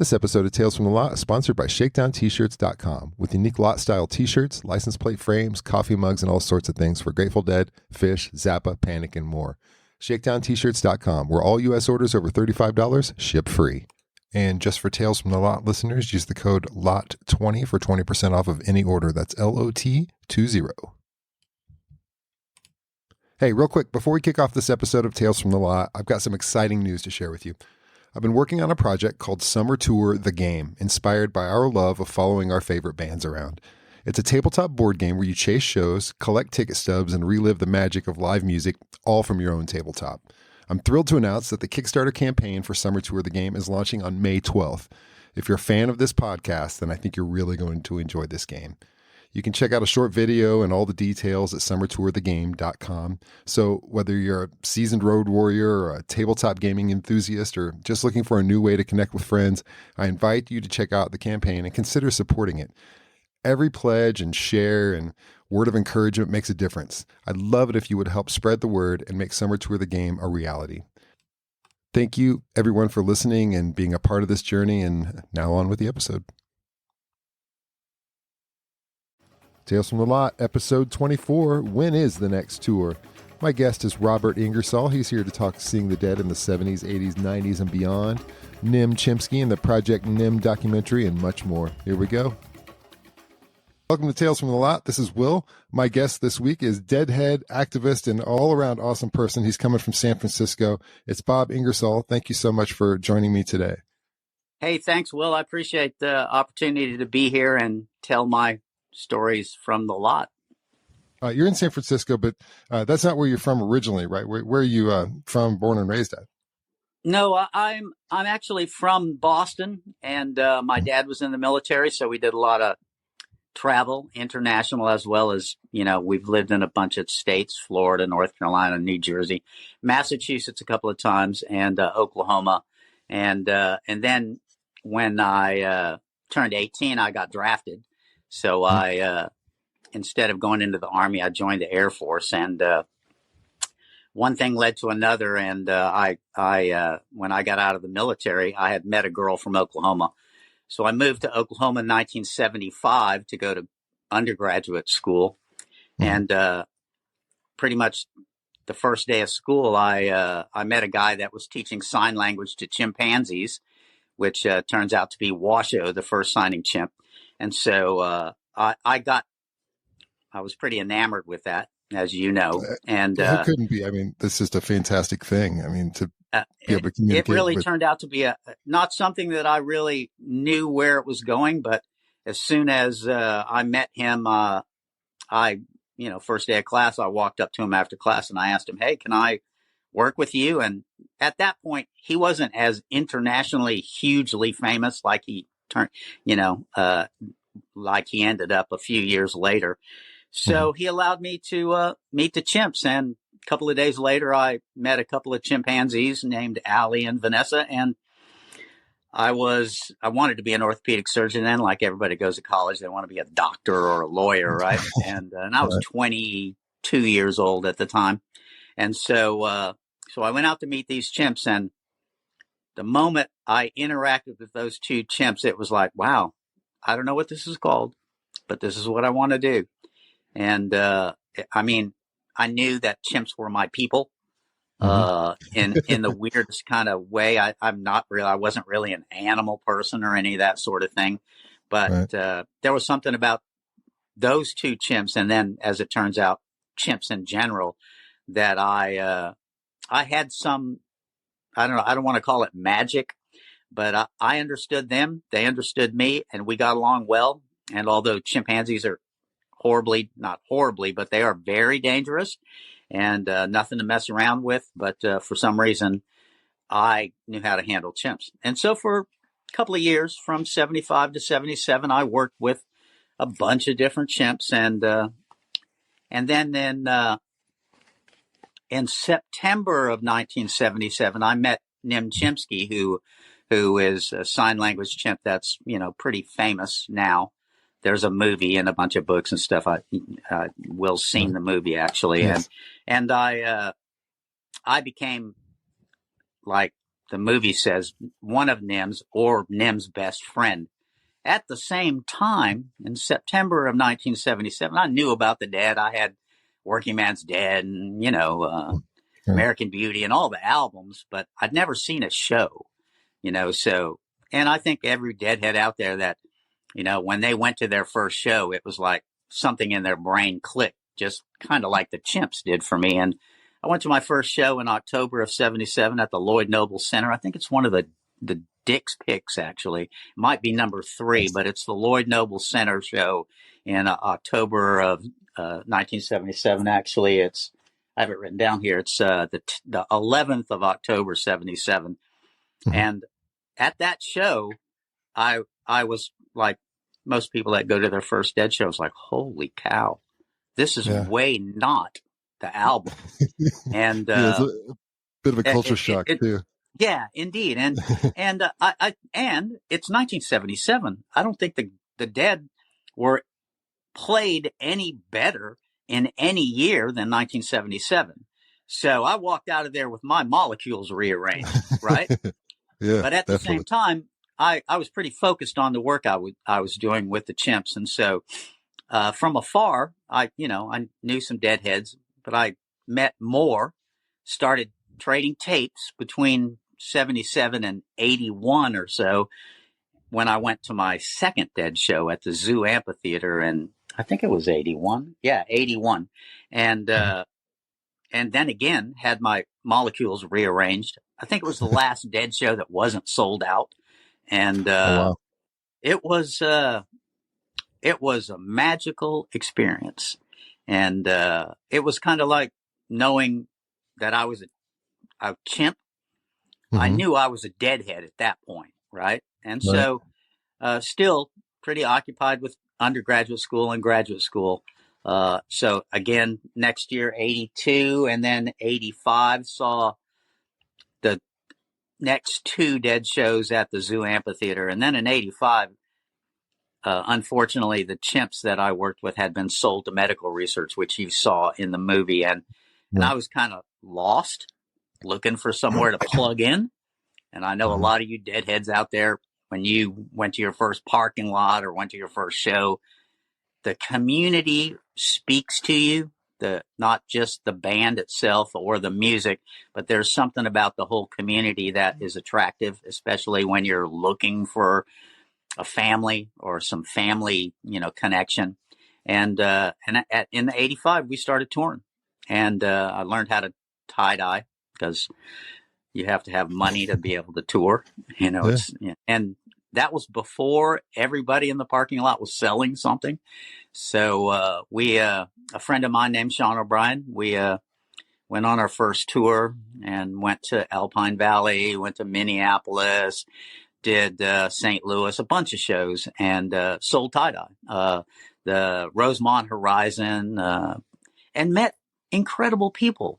This episode of Tales from the Lot is sponsored by ShakedownT-shirts.com with unique lot-style T-shirts, license plate frames, coffee mugs, and all sorts of things for Grateful Dead, Fish, Zappa, Panic, and more. ShakedownT-shirts.com, where all U.S. orders over $35 ship free. And just for Tales from the Lot listeners, use the code LOT20 for 20% off of any order. That's LOT20. Hey, real quick, before we kick off this episode of Tales from the Lot, I've got some exciting news to share with you. I've been working on a project called Summer Tour The Game, inspired by our love of following our favorite bands around. It's a tabletop board game where you chase shows, collect ticket stubs, and relive the magic of live music, all from your own tabletop. I'm thrilled to announce that the Kickstarter campaign for Summer Tour The Game is launching on May 12th. If you're a fan of this podcast, then I think you're really going to enjoy this game. You can check out a short video and all the details at summertourthegame.com. So whether you're a seasoned road warrior or a tabletop gaming enthusiast or just looking for a new way to connect with friends, I invite you to check out the campaign and consider supporting it. Every pledge and share and word of encouragement makes a difference. I'd love it if you would help spread the word and make Summer Tour the Game a reality. Thank you, everyone, for listening and being a part of this journey. And now on with the episode. Tales from the Lot, episode 24. When is the next tour? My guest is Bob Ingersoll. He's here to talk Seeing the Dead in the 70s, 80s, 90s, and beyond. Nim Chimpsky and the Project Nim documentary, and much more. Here we go. Welcome to Tales from the Lot. This is Will. My guest this week is Deadhead, activist, and all-around awesome person. He's coming from San Francisco. It's Bob Ingersoll. Thank you so much for joining me today. Hey, thanks, Will. I appreciate the opportunity to be here and tell my stories from the lot. You're in San Francisco, but that's not where you're from originally, right? Where are you from, born and raised at? No, I'm actually from Boston, and my dad was in the military, so we did a lot of travel, international, as well as, we've lived in a bunch of states, Florida, North Carolina, New Jersey, Massachusetts a couple of times, and Oklahoma. And then when I turned 18, I got drafted. So I, instead of going into the Army, I joined the Air Force, and one thing led to another. And I when I got out of the military, I had met a girl from Oklahoma. So I moved to Oklahoma in 1975 to go to undergraduate school. And pretty much the first day of school, I met a guy that was teaching sign language to chimpanzees, which turns out to be Washoe, the first signing chimp. And so I was pretty enamored with that, as you know. And who couldn't be? I mean, this is a fantastic thing. I mean, to be able to communicate. It really turned out to be not something that I really knew where it was going. But as soon as I met him, first day of class, I walked up to him after class and I asked him, "Hey, can I work with you?" And at that point, he wasn't as internationally hugely famous like he turned, like he ended up a few years later. So he allowed me to meet the chimps. And a couple of days later, I met a couple of chimpanzees named Allie and Vanessa. And I wanted to be an orthopedic surgeon then, like everybody goes to college. They want to be a doctor or a lawyer, right? And I was 22 years old at the time. And so I went out to meet these chimps. And the moment I interacted with those two chimps, it was like, wow, I don't know what this is called, but this is what I want to do. And I knew that chimps were my people in the weirdest kind of way. I wasn't really an animal person or any of that sort of thing. But there was something about those two chimps, and then, as it turns out, chimps in general, that I had some, I don't want to call it magic, but I understood them, they understood me, and we got along well. And although chimpanzees are not horribly, but they are very dangerous and nothing to mess around with. But for some reason, I knew how to handle chimps. And so for a couple of years, from 75 to 77, I worked with a bunch of different chimps. And then in September of 1977, I met Nim Chimpsky, who is a sign language chimp that's, pretty famous now. There's a movie and a bunch of books and stuff. Will's seen the movie, actually. Yes. And I became like the movie says one of Nim's or Nim's best friend. At the same time, in September of 1977, I knew about the Dead. I had Working Man's Dead and, American Beauty and all the albums, but I'd never seen a show, so, and I think every Deadhead out there that, when they went to their first show, it was like something in their brain clicked, just kind of like the Chimps did for me. And I went to my first show in October of 77 at the Lloyd Noble Center. I think it's one of the Dick's Picks, actually. It might be number 3, but it's the Lloyd Noble Center show in October of 1977. Actually, I have it written down here. It's the 11th of October, 77. Mm-hmm. And at that show, I was like most people that go to their first Dead shows, like, holy cow, this is way not the album. And it's a bit of a culture shock too. Yeah, indeed. And and it's 1977. I don't think the Dead were played any better in any year than 1977. So I walked out of there with my molecules rearranged, right? Yeah. But at the same time, I was pretty focused on the work I was doing with the Chimps. And so from afar, I knew some Deadheads, but I met more, started trading tapes between 77 and 81 or so when I went to my second Dead show at the Zoo Amphitheater, and I think it was 81. Yeah, 81. And then again had my molecules rearranged. I think it was the last Dead show that wasn't sold out. And it was a magical experience. And it was kind of like knowing that I was a chimp. Mm-hmm. I knew I was a Deadhead at that point, right? And so still pretty occupied with undergraduate school and graduate school. So again, next year, 82, and then 85 saw the next 2 Dead shows at the Zoo Amphitheater. And then in 85, unfortunately, the Chimps that I worked with had been sold to medical research, which you saw in the movie. And I was kind of lost, looking for somewhere to plug in. And I know a lot of you Deadheads out there, when you went to your first parking lot or went to your first show, the community speaks to you, not just the band itself or the music, but there's something about the whole community that is attractive, especially when you're looking for a family or some family, connection. And in the 85, we started touring, and I learned how to tie dye because you have to have money to be able to tour, and that was before everybody in the parking lot was selling something. So a friend of mine named Sean O'Brien, we went on our first tour and went to Alpine Valley, went to Minneapolis, did St. Louis, a bunch of shows, and sold tie-dye, the Rosemont Horizon, and met incredible people.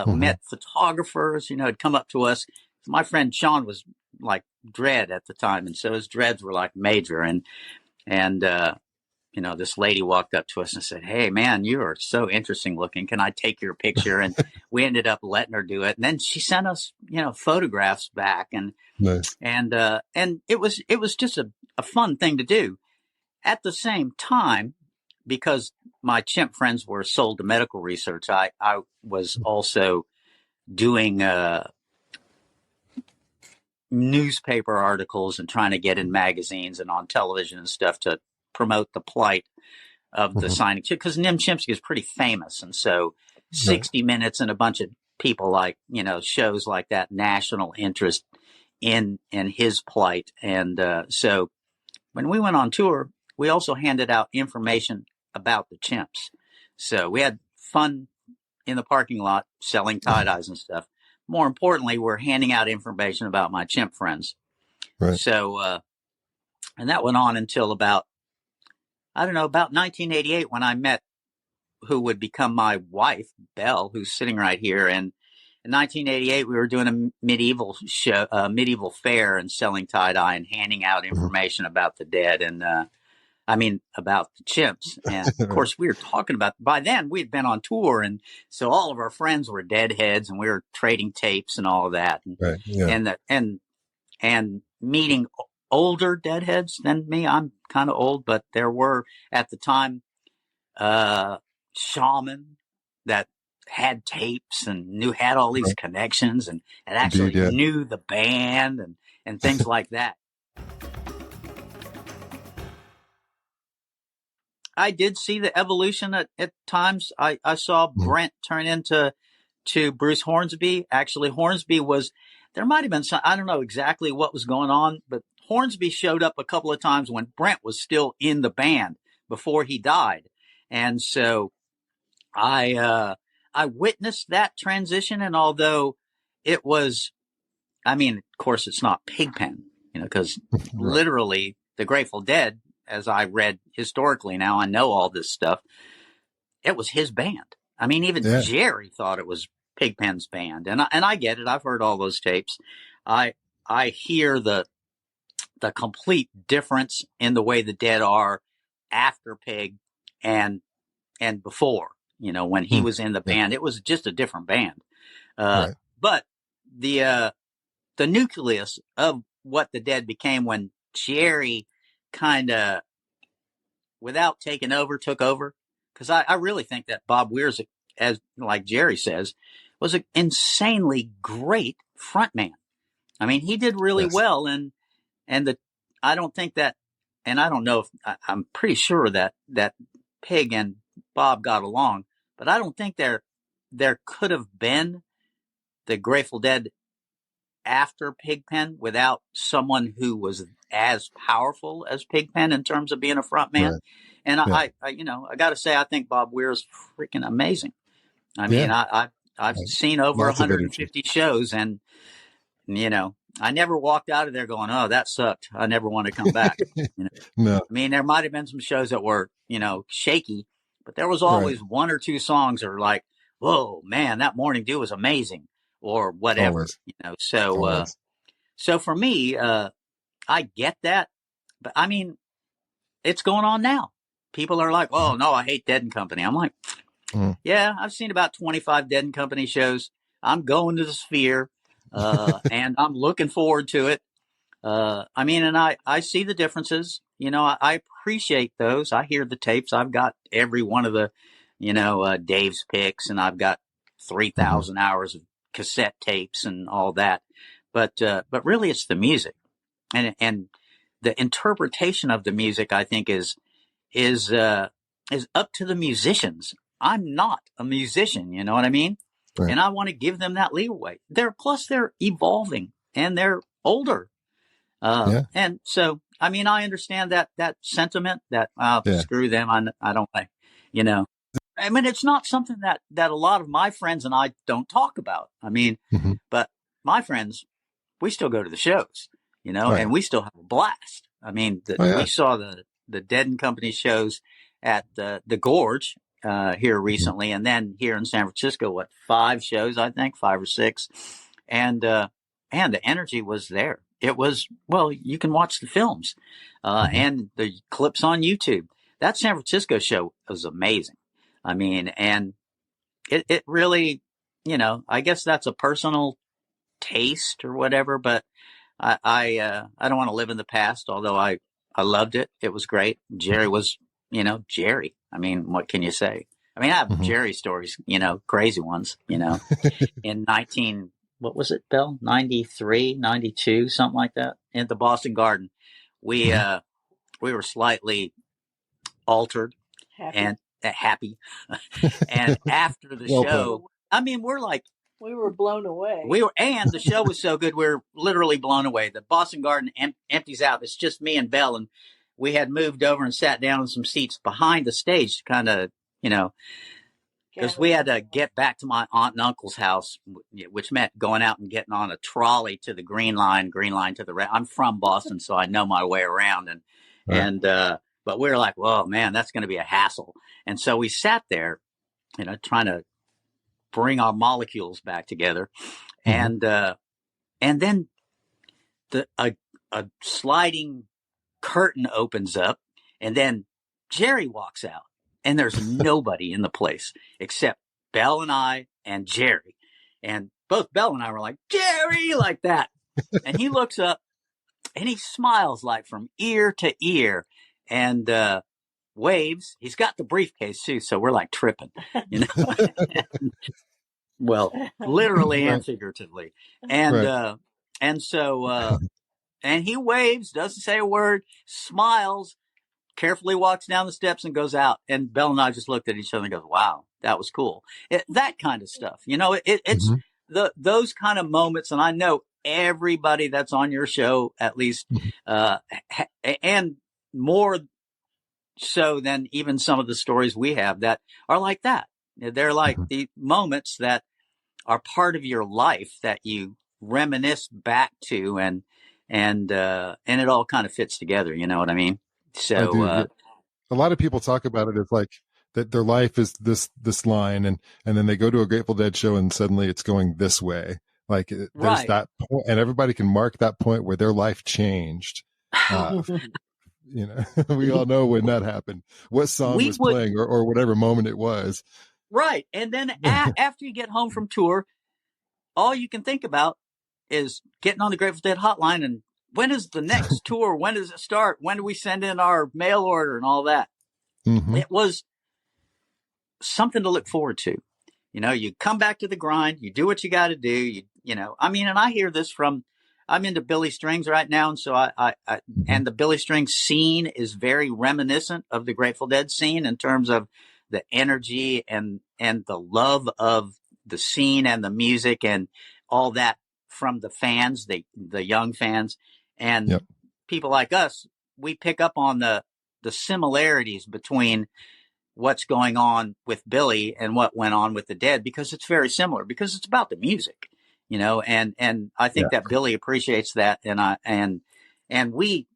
Met photographers, had come up to us. My friend Sean was like dread at the time, and so his dreads were like major. And this lady walked up to us and said, "Hey, man, you are so interesting looking. Can I take your picture?" And we ended up letting her do it. And then she sent us, photographs back, and nice. And it was just a fun thing to do. At the same time, because my chimp friends were sold to medical research, I was also doing newspaper articles and trying to get in magazines and on television and stuff to promote the plight of the signing. Because Nim Chimpsky is pretty famous. And so 60 Minutes and a bunch of people like, shows like that, national interest in his plight. And so when we went on tour, we also handed out information about the Chimps. So we had fun in the parking lot selling tie-dyes and stuff. More importantly, we're handing out information about my chimp friends. Right. So, and that went on until about 1988, when I met who would become my wife, Belle, who's sitting right here. And in 1988, we were doing a medieval medieval fair and selling tie-dye and handing out information about the Dead. And I mean, about the Chimps. And of course, we were talking about, by then we had been on tour. And so all of our friends were Deadheads and we were trading tapes and all of that. And, Right. Yeah. and meeting older Deadheads than me. I'm kind of old, but there were at the time, shaman that had tapes and had all these Right. connections and Indeed. actually Yeah. knew the band and things like that. I did see the evolution at times. I saw Brent turn into Bruce Hornsby. Actually, Hornsby was, there might have been some, I don't know exactly what was going on, but Hornsby showed up a couple of times when Brent was still in the band before he died. And so I witnessed that transition. And although it was, I mean, of course, it's not Pigpen, because Right. literally the Grateful Dead, as I read historically now, I know all this stuff. It was his band. I mean, even Jerry thought it was Pigpen's band, and I get it. I've heard all those tapes. I hear the complete difference in the way the Dead are after Pig and before. When he was in the band, it was just a different band. Right. But the nucleus of what the Dead became when Jerry kind of, without taking over, took over. Because I really think that Bob Weir's, as like Jerry says, was an insanely great frontman. I mean, he did really well, and I don't think that, and I don't know if I'm pretty sure that Pig and Bob got along, but I don't think there could have been the Grateful Dead after Pigpen without someone who was as powerful as Pigpen in terms of being a front man. Right. And I got to say, I think Bob Weir is freaking amazing. I mean, I've seen over 150 shows, and I never walked out of there going, "Oh, that sucked. I never want to come back." No. I mean, there might have been some shows that were, shaky, but there was always one or two songs that were like, "Whoa, man, that Morning Dew was amazing," or whatever. Always. So for me, I get that, but I mean, it's going on now. People are like, "Oh no, I hate Dead and Company." I'm like, yeah, I've seen about 25 Dead and Company shows. I'm going to the Sphere, and I'm looking forward to it. I mean, and I see the differences. I appreciate those. I hear the tapes. I've got every one of the, Dave's picks, and I've got 3,000 hours of cassette tapes and all that. But really, it's the music, and the interpretation of the music, I think, is up to the musicians. I'm not a musician, you know what I mean? Right. And I want to give them that leeway. They're evolving and they're older. And so, I mean, I understand that sentiment that, screw them. I don't like, I mean, it's not something that a lot of my friends and I don't talk about. I mean, but my friends, we still go to the shows, and we still have a blast. I mean, we saw the Dead and Company shows at the Gorge here recently, and then here in San Francisco, 5 shows, I think, 5 or 6, and the energy was there. It was, well, you can watch the films and the clips on YouTube. That San Francisco show was amazing. I mean, and it really, I guess that's a personal taste or whatever, but I don't want to live in the past, although I loved it. It was great. Jerry was, Jerry. I mean, what can you say? I mean, I have Jerry stories, crazy ones, in what was it, Bill? 93, 92, something like that, in the Boston Garden. We were slightly altered and happy. And after the show, I mean, we were blown away. And the show was so good, we were literally blown away. The Boston Garden empties out. It's just me and Belle, and we had moved over and sat down in some seats behind the stage to kind of, because we had to get back to my aunt and uncle's house, which meant going out and getting on a trolley to the green line to the red. I'm from Boston, so I know my way around. But we were like, whoa, man, that's going to be a hassle. And so we sat there, trying to bring our molecules back together. And then a sliding curtain opens up, And then Jerry walks out, and there's nobody in the place except Belle and I and Jerry. And both Belle and I were like, Jerry, like that. And he looks up and he smiles like from ear to ear and waves. He's got the briefcase too, so we're like tripping, you know. Well, literally and figuratively. And and so and he waves, doesn't say a word, smiles, carefully walks down the steps and goes out. And Belle and I just looked at each other and goes, wow, that was cool. That kind of stuff, you know, it's those kind of moments. And I know everybody that's on your show, at least, and more so than even some of the stories we have that are like that. They're like the moments that are part of your life that you reminisce back to, and it all kind of fits together. You know what I mean? So I do. Yeah. A lot of people talk about it as like that their life is this line, and then they go to a Grateful Dead show and suddenly it's going this way. Like there's that point, and everybody can mark that point where their life changed. You know, we all know when that happened, what song was playing, or whatever moment it was. Right. And then after you get home from tour, all you can think about is getting on the Grateful Dead hotline and when is the next tour? When does it start? When do we send in our mail order and all that? It was something to look forward to. You know, you come back to the grind, you do what you got to do. You know, I mean, and I hear this from, I'm into Billy Strings right now. And so and the Billy Strings scene is very reminiscent of the Grateful Dead scene in terms of the energy and the love of the scene and the music and all that from the fans, the young fans, and people like us. We pick up on the similarities between what's going on with Billy and what went on with the Dead, because it's very similar, because it's about the music, you know, and I think that Billy appreciates that. And we,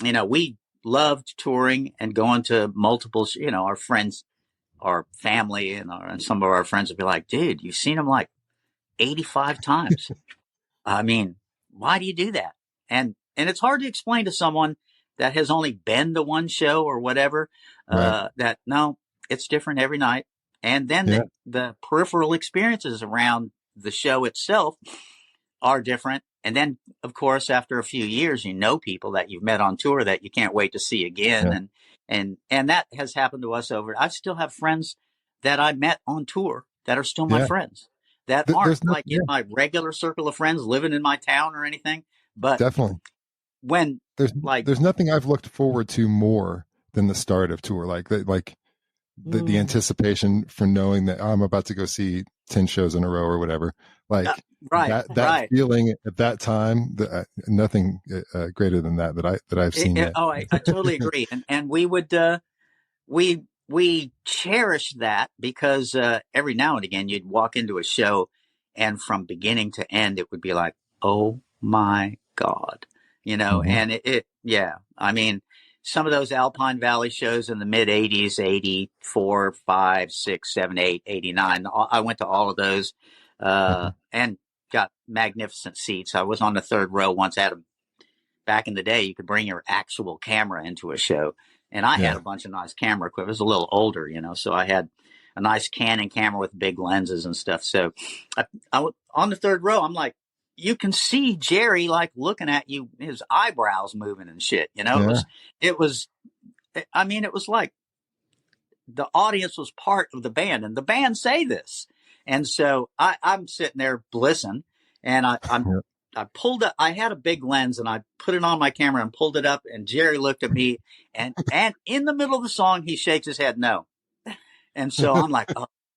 you know, we loved touring and going to multiple, you know, our friends, our family and some of our friends would be like, dude, you've seen him like 85 times. I mean, why do you do that? And it's hard to explain to someone that has only been to one show or whatever, that no, it's different every night. And then the peripheral experiences around the show itself are different. And then, of course, after a few years, you know, people that you've met on tour that you can't wait to see again. And that has happened to us I still have friends that I met on tour that are still my friends, that aren't like in my regular circle of friends living in my town or anything. But definitely when there's nothing I've looked forward to more than the start of tour, like the anticipation for knowing that I'm about to go see 10 shows in a row or whatever, like that feeling at that time, nothing greater than that I've seen yet. I totally agree. And we would, we cherish that because every now and again you'd walk into a show and from beginning to end it would be like, oh my God, you know. And I mean, some of those Alpine Valley shows in the mid 80s, 84, 5, 6, 7, 8, 89. I went to all of those and got magnificent seats. I was on the third row once. Back in the day, you could bring your actual camera into a show. And I had a bunch of nice camera equipment. I was a little older, you know, so I had a nice Canon camera with big lenses and stuff. So I on the third row, I'm like, you can see Jerry like looking at you, his eyebrows moving and shit, you know. It was I mean, it was like the audience was part of the band and the band say this. And so I'm sitting there blissing and I pulled up, I had a big lens and I put it on my camera and pulled it up and Jerry looked at me and in the middle of the song, he shakes his head no. And so I'm like,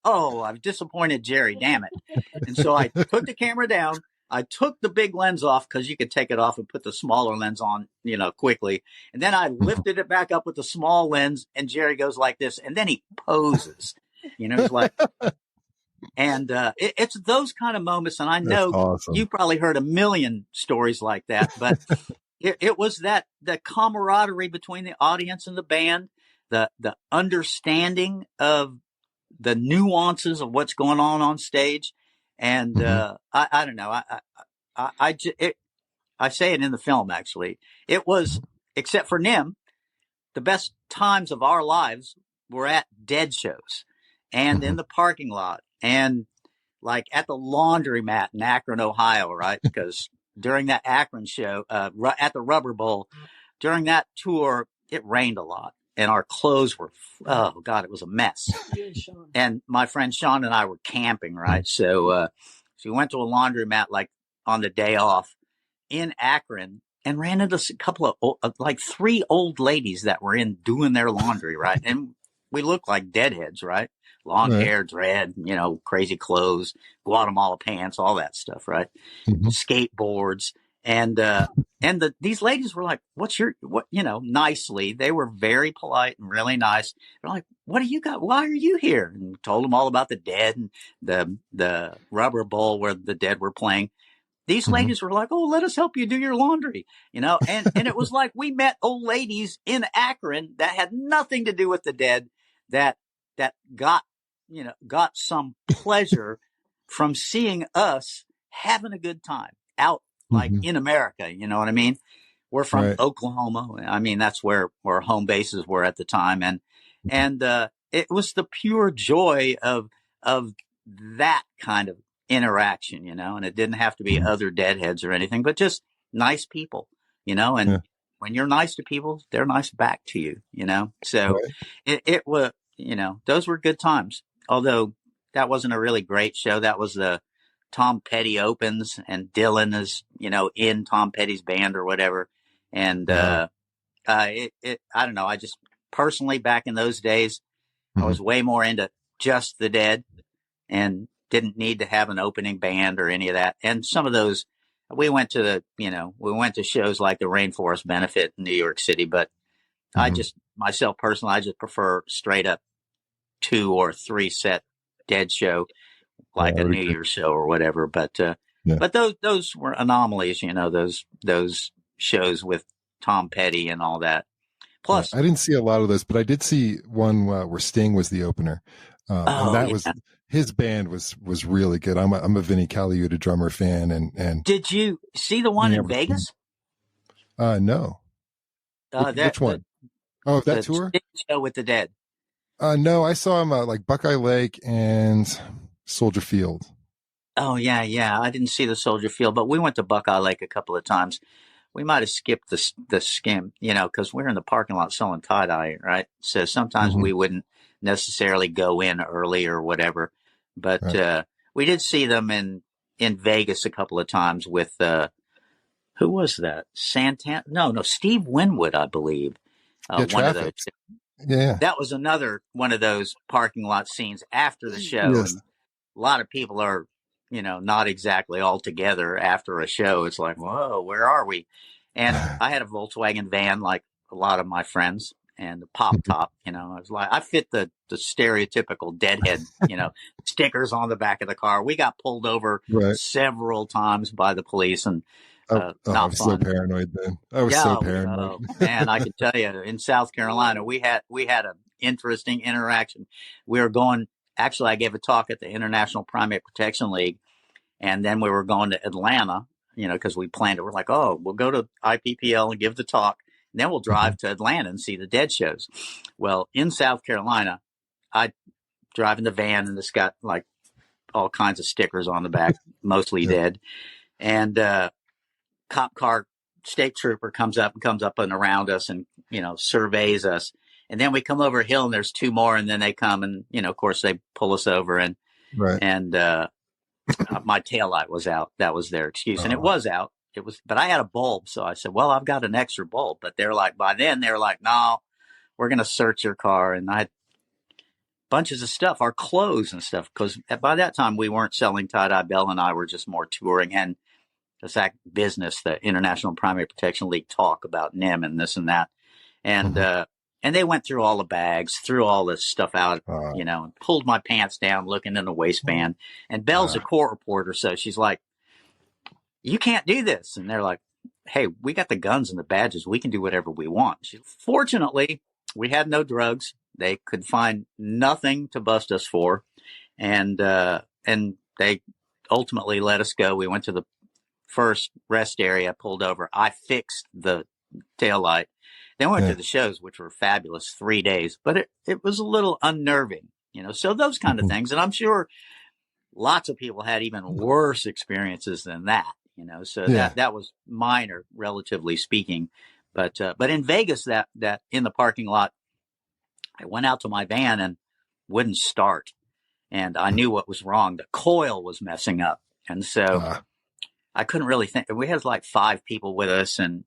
oh, I've disappointed Jerry, damn it. And so I took the camera down. I took the big lens off because you could take it off and put the smaller lens on, you know, quickly. And then I lifted it back up with the small lens and Jerry goes like this. And then he poses, you know, he's like, and it's those kind of moments. And I know you probably heard a million stories like that, but it was that the camaraderie between the audience and the band, the understanding of the nuances of what's going on stage. And I don't know. I say it in the film, actually. It was, except for Nim, the best times of our lives were at dead shows and in the parking lot and like at the laundromat in Akron, Ohio, right? Because during that Akron show, at the Rubber Bowl, during that tour, it rained a lot and our clothes were, oh God, it was a mess. And my friend Sean and I were camping, right? So we went to a laundromat like on the day off in Akron and ran into a couple of like 3 old ladies that were in doing their laundry, right? And we looked like deadheads, right? Long hair, dread, crazy clothes, Guatemala pants, all that stuff, right? Skateboards. And these ladies were like, nicely. They were very polite and really nice. They're like, what do you got? Why are you here? And told them all about the Dead and the Rubber Bowl where the Dead were playing. These ladies were like, oh, let us help you do your laundry, and it was like we met old ladies in Akron that had nothing to do with the Dead that got some pleasure from seeing us having a good time out like in America. You know what I mean? We're from Oklahoma. I mean, that's where home bases were at the time. And it was the pure joy of that kind of interaction, and it didn't have to be other deadheads or anything, but just nice people, and when you're nice to people, they're nice back to you, so it was, those were good times. Although that wasn't a really great show. That was the Tom Petty opens and Dylan is, in Tom Petty's band or whatever. And, I don't know. I just personally back in those days, I was way more into just the Dead and didn't need to have an opening band or any of that. And some of those, we went to shows like the Rainforest Benefit in New York City, but I just, myself personally, I just prefer straight up 2 or 3 set Dead show, like a New Year's show or whatever. But those were anomalies, those shows with Tom Petty and all that. Plus, I didn't see a lot of those, but I did see one where Sting was the opener. And that was, his band was really good. I'm a Vinnie Colaiuta drummer fan. And did you see the one in Vegas? No. Which one? That tour? Show with the Dead. No, I saw him like Buckeye Lake and Soldier Field. Oh yeah. I didn't see the Soldier Field, but we went to Buckeye Lake a couple of times. We might have skipped the skim, because we're in the parking lot selling tie-dye, right? So sometimes we wouldn't necessarily go in early or whatever. But we did see them in Vegas a couple of times with who was that? Santana? No, Steve Winwood, I believe. One of those. Yeah. That was another one of those parking lot scenes after the show. Yes. And a lot of people are, not exactly all together after a show. It's like, whoa, where are we? And I had a Volkswagen van like a lot of my friends and the pop top, I was like, I fit the stereotypical Deadhead, stickers on the back of the car. We got pulled over several times by the police and I was so paranoid then. I was so paranoid. Man, I can tell you, in South Carolina, we had an interesting interaction. We were going. Actually, I gave a talk at the International Primate Protection League, and then we were going to Atlanta. Because we planned it. We're like, oh, we'll go to IPPL and give the talk, and then we'll drive to Atlanta and see the Dead shows. Well, in South Carolina, I drive in the van, and it's got like all kinds of stickers on the back, mostly Dead, and cop car state trooper comes up and around us and, surveys us. And then we come over a hill and there's 2 more and then they come and, of course they pull us over and my taillight was out. That was their excuse. And it was out. But I had a bulb. So I said, well, I've got an extra bulb, but by then they're like, no, we're going to search your car. And I had bunches of stuff, our clothes and stuff. Cause by that time we weren't selling tie-dye. Bell and I were just more touring and that business, the International Primate Protection League talk about Nim and this and that. And, and they went through all the bags, threw all this stuff out, and pulled my pants down, looking in the waistband. And Belle's a court reporter. So she's like, you can't do this. And they're like, hey, we got the guns and the badges. We can do whatever we want. Fortunately, we had no drugs. They could find nothing to bust us for. And they ultimately let us go. We went to the first rest area, pulled over. I fixed the taillight. Then we went to the shows, which were fabulous, 3 days, but it was a little unnerving, so those kind of things. And I'm sure lots of people had even worse experiences than that, so that was minor, relatively speaking. But in Vegas, that in the parking lot, I went out to my van and wouldn't start. And I knew what was wrong. The coil was messing up. And so I couldn't really think. We had like 5 people with us, and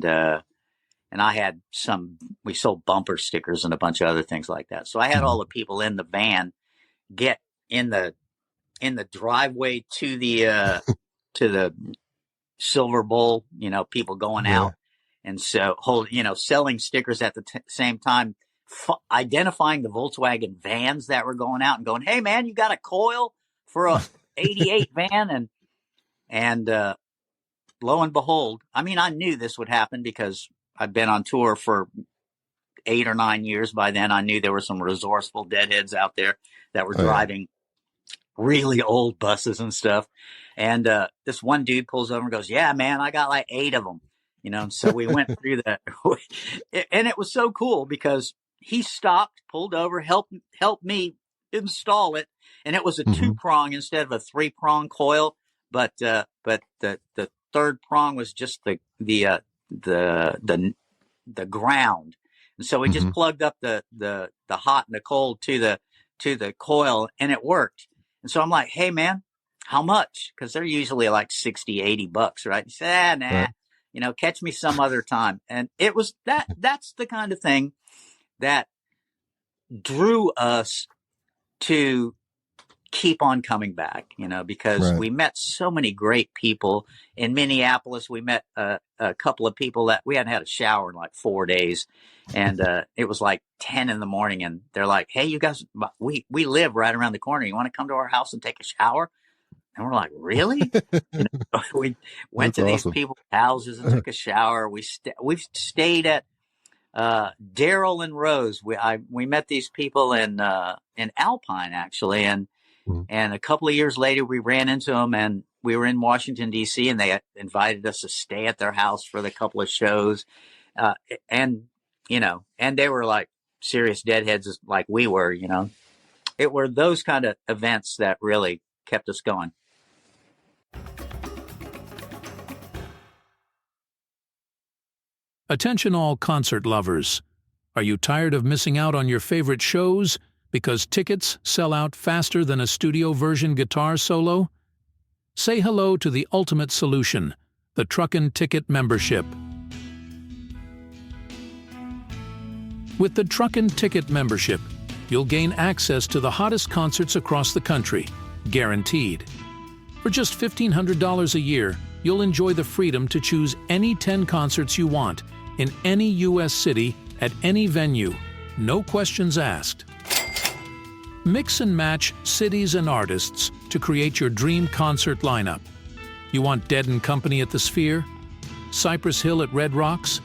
I had we sold bumper stickers and a bunch of other things like that. So I had all the people in the van get in the driveway to the Silver Bowl, people going out. And so selling stickers at the same time, identifying the Volkswagen vans that were going out and going, "Hey man, you got a coil for a 88 van?" And lo and behold, I mean, I knew this would happen because I've been on tour for 8 or 9 years by then. I knew there were some resourceful deadheads out there that were driving really old buses and stuff. And this one dude pulls over and goes, "Yeah, man, I got like 8 of them." And so we went through that. And it was so cool because he stopped, pulled over, helped me install it. And it was a 2-prong instead of a 3-prong coil. But the third prong was just the ground. And so we just plugged up the hot and the cold to the coil, and it worked. And so I'm like, "Hey man, how much?" Cause they're usually like $60-$80, right? He said, "Nah, catch me some other time." And it was that's the kind of thing that drew us to keep on coming back, because we met so many great people in Minneapolis. We met a couple of people that we hadn't had a shower in like 4 days. And it was like 10 in the morning, and they're like, "Hey, you guys, we live right around the corner. You want to come to our house and take a shower?" And we're like, "Really?" We went to these people's houses and took a shower. We've stayed at Daryl and Rose. We met these people in Alpine actually, and a couple of years later we ran into them, and we were in Washington D.C. and they invited us to stay at their house for the couple of shows, and they were like serious deadheads like we were. It were those kind of events that really kept us going. Attention all concert lovers. Are you tired of missing out on your favorite shows because tickets sell out faster than a studio version guitar solo? Say hello to the ultimate solution, the Truckin' Ticket membership. With the Truckin' Ticket membership, you'll gain access to the hottest concerts across the country, guaranteed. For just $1,500 a year, you'll enjoy the freedom to choose any 10 concerts you want in any U.S. city at any venue, no questions asked. Mix and match cities and artists to create your dream concert lineup. You want Dead & Company at the Sphere? Cypress Hill at Red Rocks?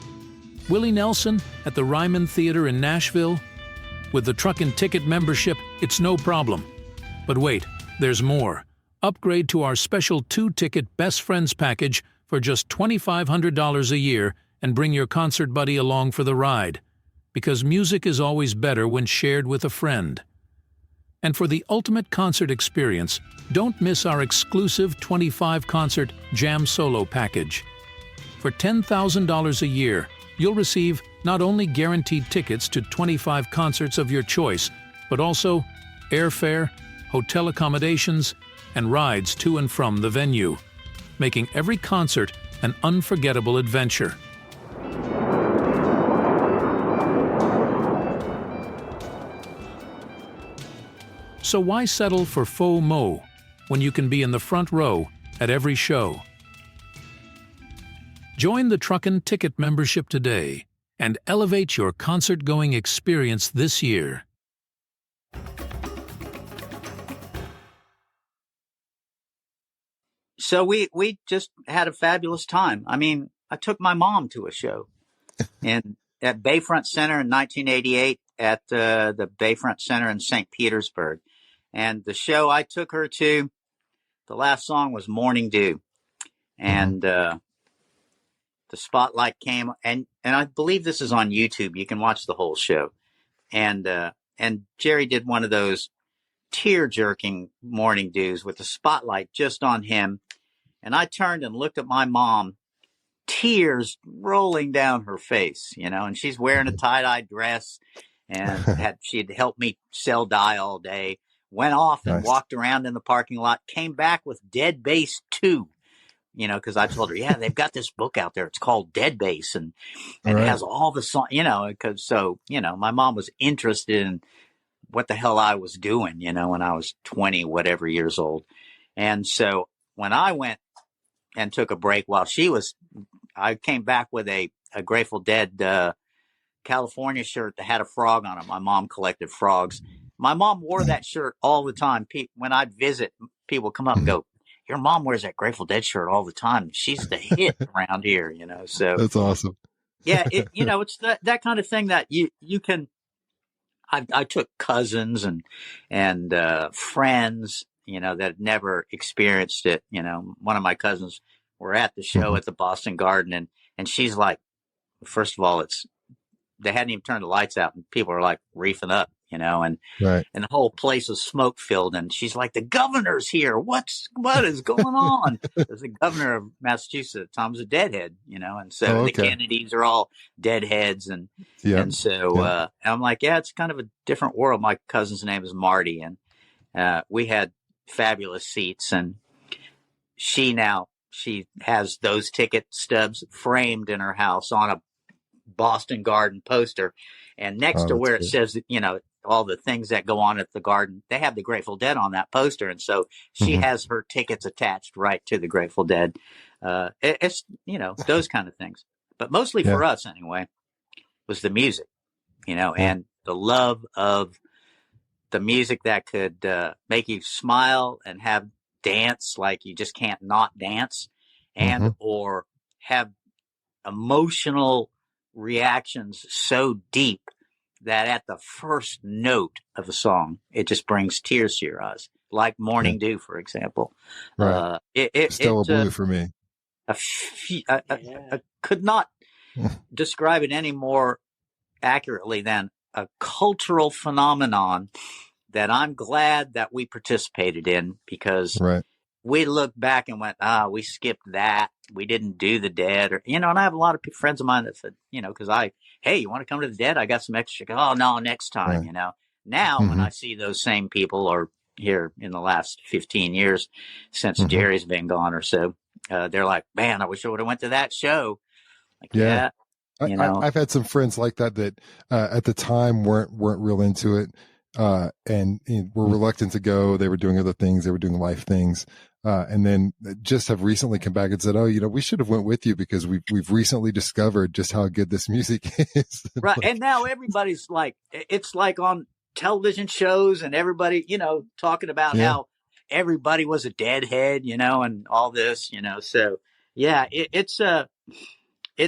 Willie Nelson at the Ryman Theater in Nashville? With the Truckin' Ticket membership, it's no problem. But wait, there's more. Upgrade to our special 2-ticket Best Friends package for just $2,500 a year and bring your concert buddy along for the ride. Because music is always better when shared with a friend. And for the ultimate concert experience, don't miss our exclusive 25-concert Jam Solo package. For $10,000 a year, you'll receive not only guaranteed tickets to 25 concerts of your choice, but also airfare, hotel accommodations, and rides to and from the venue, making every concert an unforgettable adventure. So why settle for faux mo when you can be in the front row at every show? Join the Truckin' Ticket membership today and elevate your concert-going experience this year. So we just had a fabulous time. I mean, I took my mom to a show at Bayfront Center in 1988 at the Bayfront Center in St. Petersburg. And the show I took her to, the last song was Morning Dew. And the spotlight came, and I believe this is on YouTube. You can watch the whole show. And Jerry did one of those tear-jerking morning dews with the spotlight just on him. And I turned and looked at my mom, tears rolling down her face, and she's wearing a tie-dye dress, and she'd helped me sell dye all day, went off and walked around in the parking lot, came back with Dead Bass 2, because I told her, yeah, they've got this book out there. It's called Dead Bass, and it has all the songs, my mom was interested in what the hell I was doing, when I was 20, whatever years old. And so when I went and took a break while I came back with a Grateful Dead California shirt that had a frog on it. My mom collected frogs. My mom wore that shirt all the time. When I'd visit, people come up and go, your mom wears that Grateful Dead shirt all the time. She's the hit around here, so. That's awesome. Yeah. It's that kind of thing that you can, I took cousins and friends, that had never experienced it. One of my cousins were at the show at the Boston Garden, and she's like, first of all, they hadn't even turned the lights out, and people are like reefing up, and the whole place was smoke filled. And she's like, the governor's here. What is going on? There's the governor of Massachusetts at the time was a Deadhead, and so the Kennedys are all Deadheads. And so I'm like, yeah, it's kind of a different world. My cousin's name is Marty, and we had fabulous seats. And she has those ticket stubs framed in her house on a Boston Garden poster, and next to where it says, all the things that go on at the garden, they have the Grateful Dead on that poster. And so she has her tickets attached right to the Grateful Dead. It's, those kind of things, but mostly for us anyway, was the music, and the love of the music that could make you smile and have dance like you just can't not dance, and or have emotional reactions so deep that at the first note of a song, it just brings tears to your eyes, like Morning Dew, for example. Right. Stella Blue for me. I could not describe it any more accurately than a cultural phenomenon that I'm glad that we participated in, because we looked back and went, we skipped that. We didn't do the Dead, or, and I have a lot of friends of mine that said, because hey, you want to come to the Dead? I got some extra. Oh no, next time, Now, when I see those same people, or here in the last 15 years since Jerry's been gone or so, they're like, man, I wish I would have went to that show. Like, I've had some friends like that at the time weren't real into it, and were reluctant to go. They were doing other things. They were doing life things. And then just have recently come back and said, oh, we should have went with you, because we've recently discovered just how good this music is. Right. And now everybody's like, it's like on television shows, and everybody, talking about how everybody was a Deadhead, and all this, so yeah, it's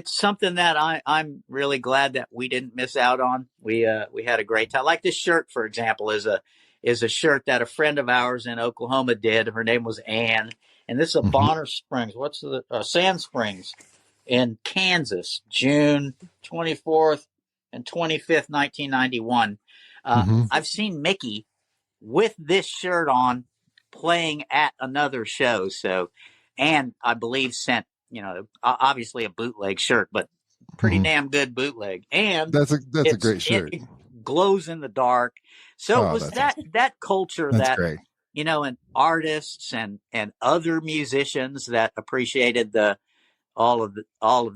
something that I'm really glad that we didn't miss out on. We had a great time. Like this shirt, for example, is a shirt that a friend of ours in Oklahoma did. Her name was Ann, and this is a Bonner Springs. What's the Sand Springs in Kansas, June 24th and 25th, 1991. I've seen Mickey with this shirt on playing at another show. So, and I believe sent, obviously a bootleg shirt, but pretty damn good bootleg. And that's a great shirt. It glows in the dark. So it was that culture great. And artists and other musicians that appreciated all of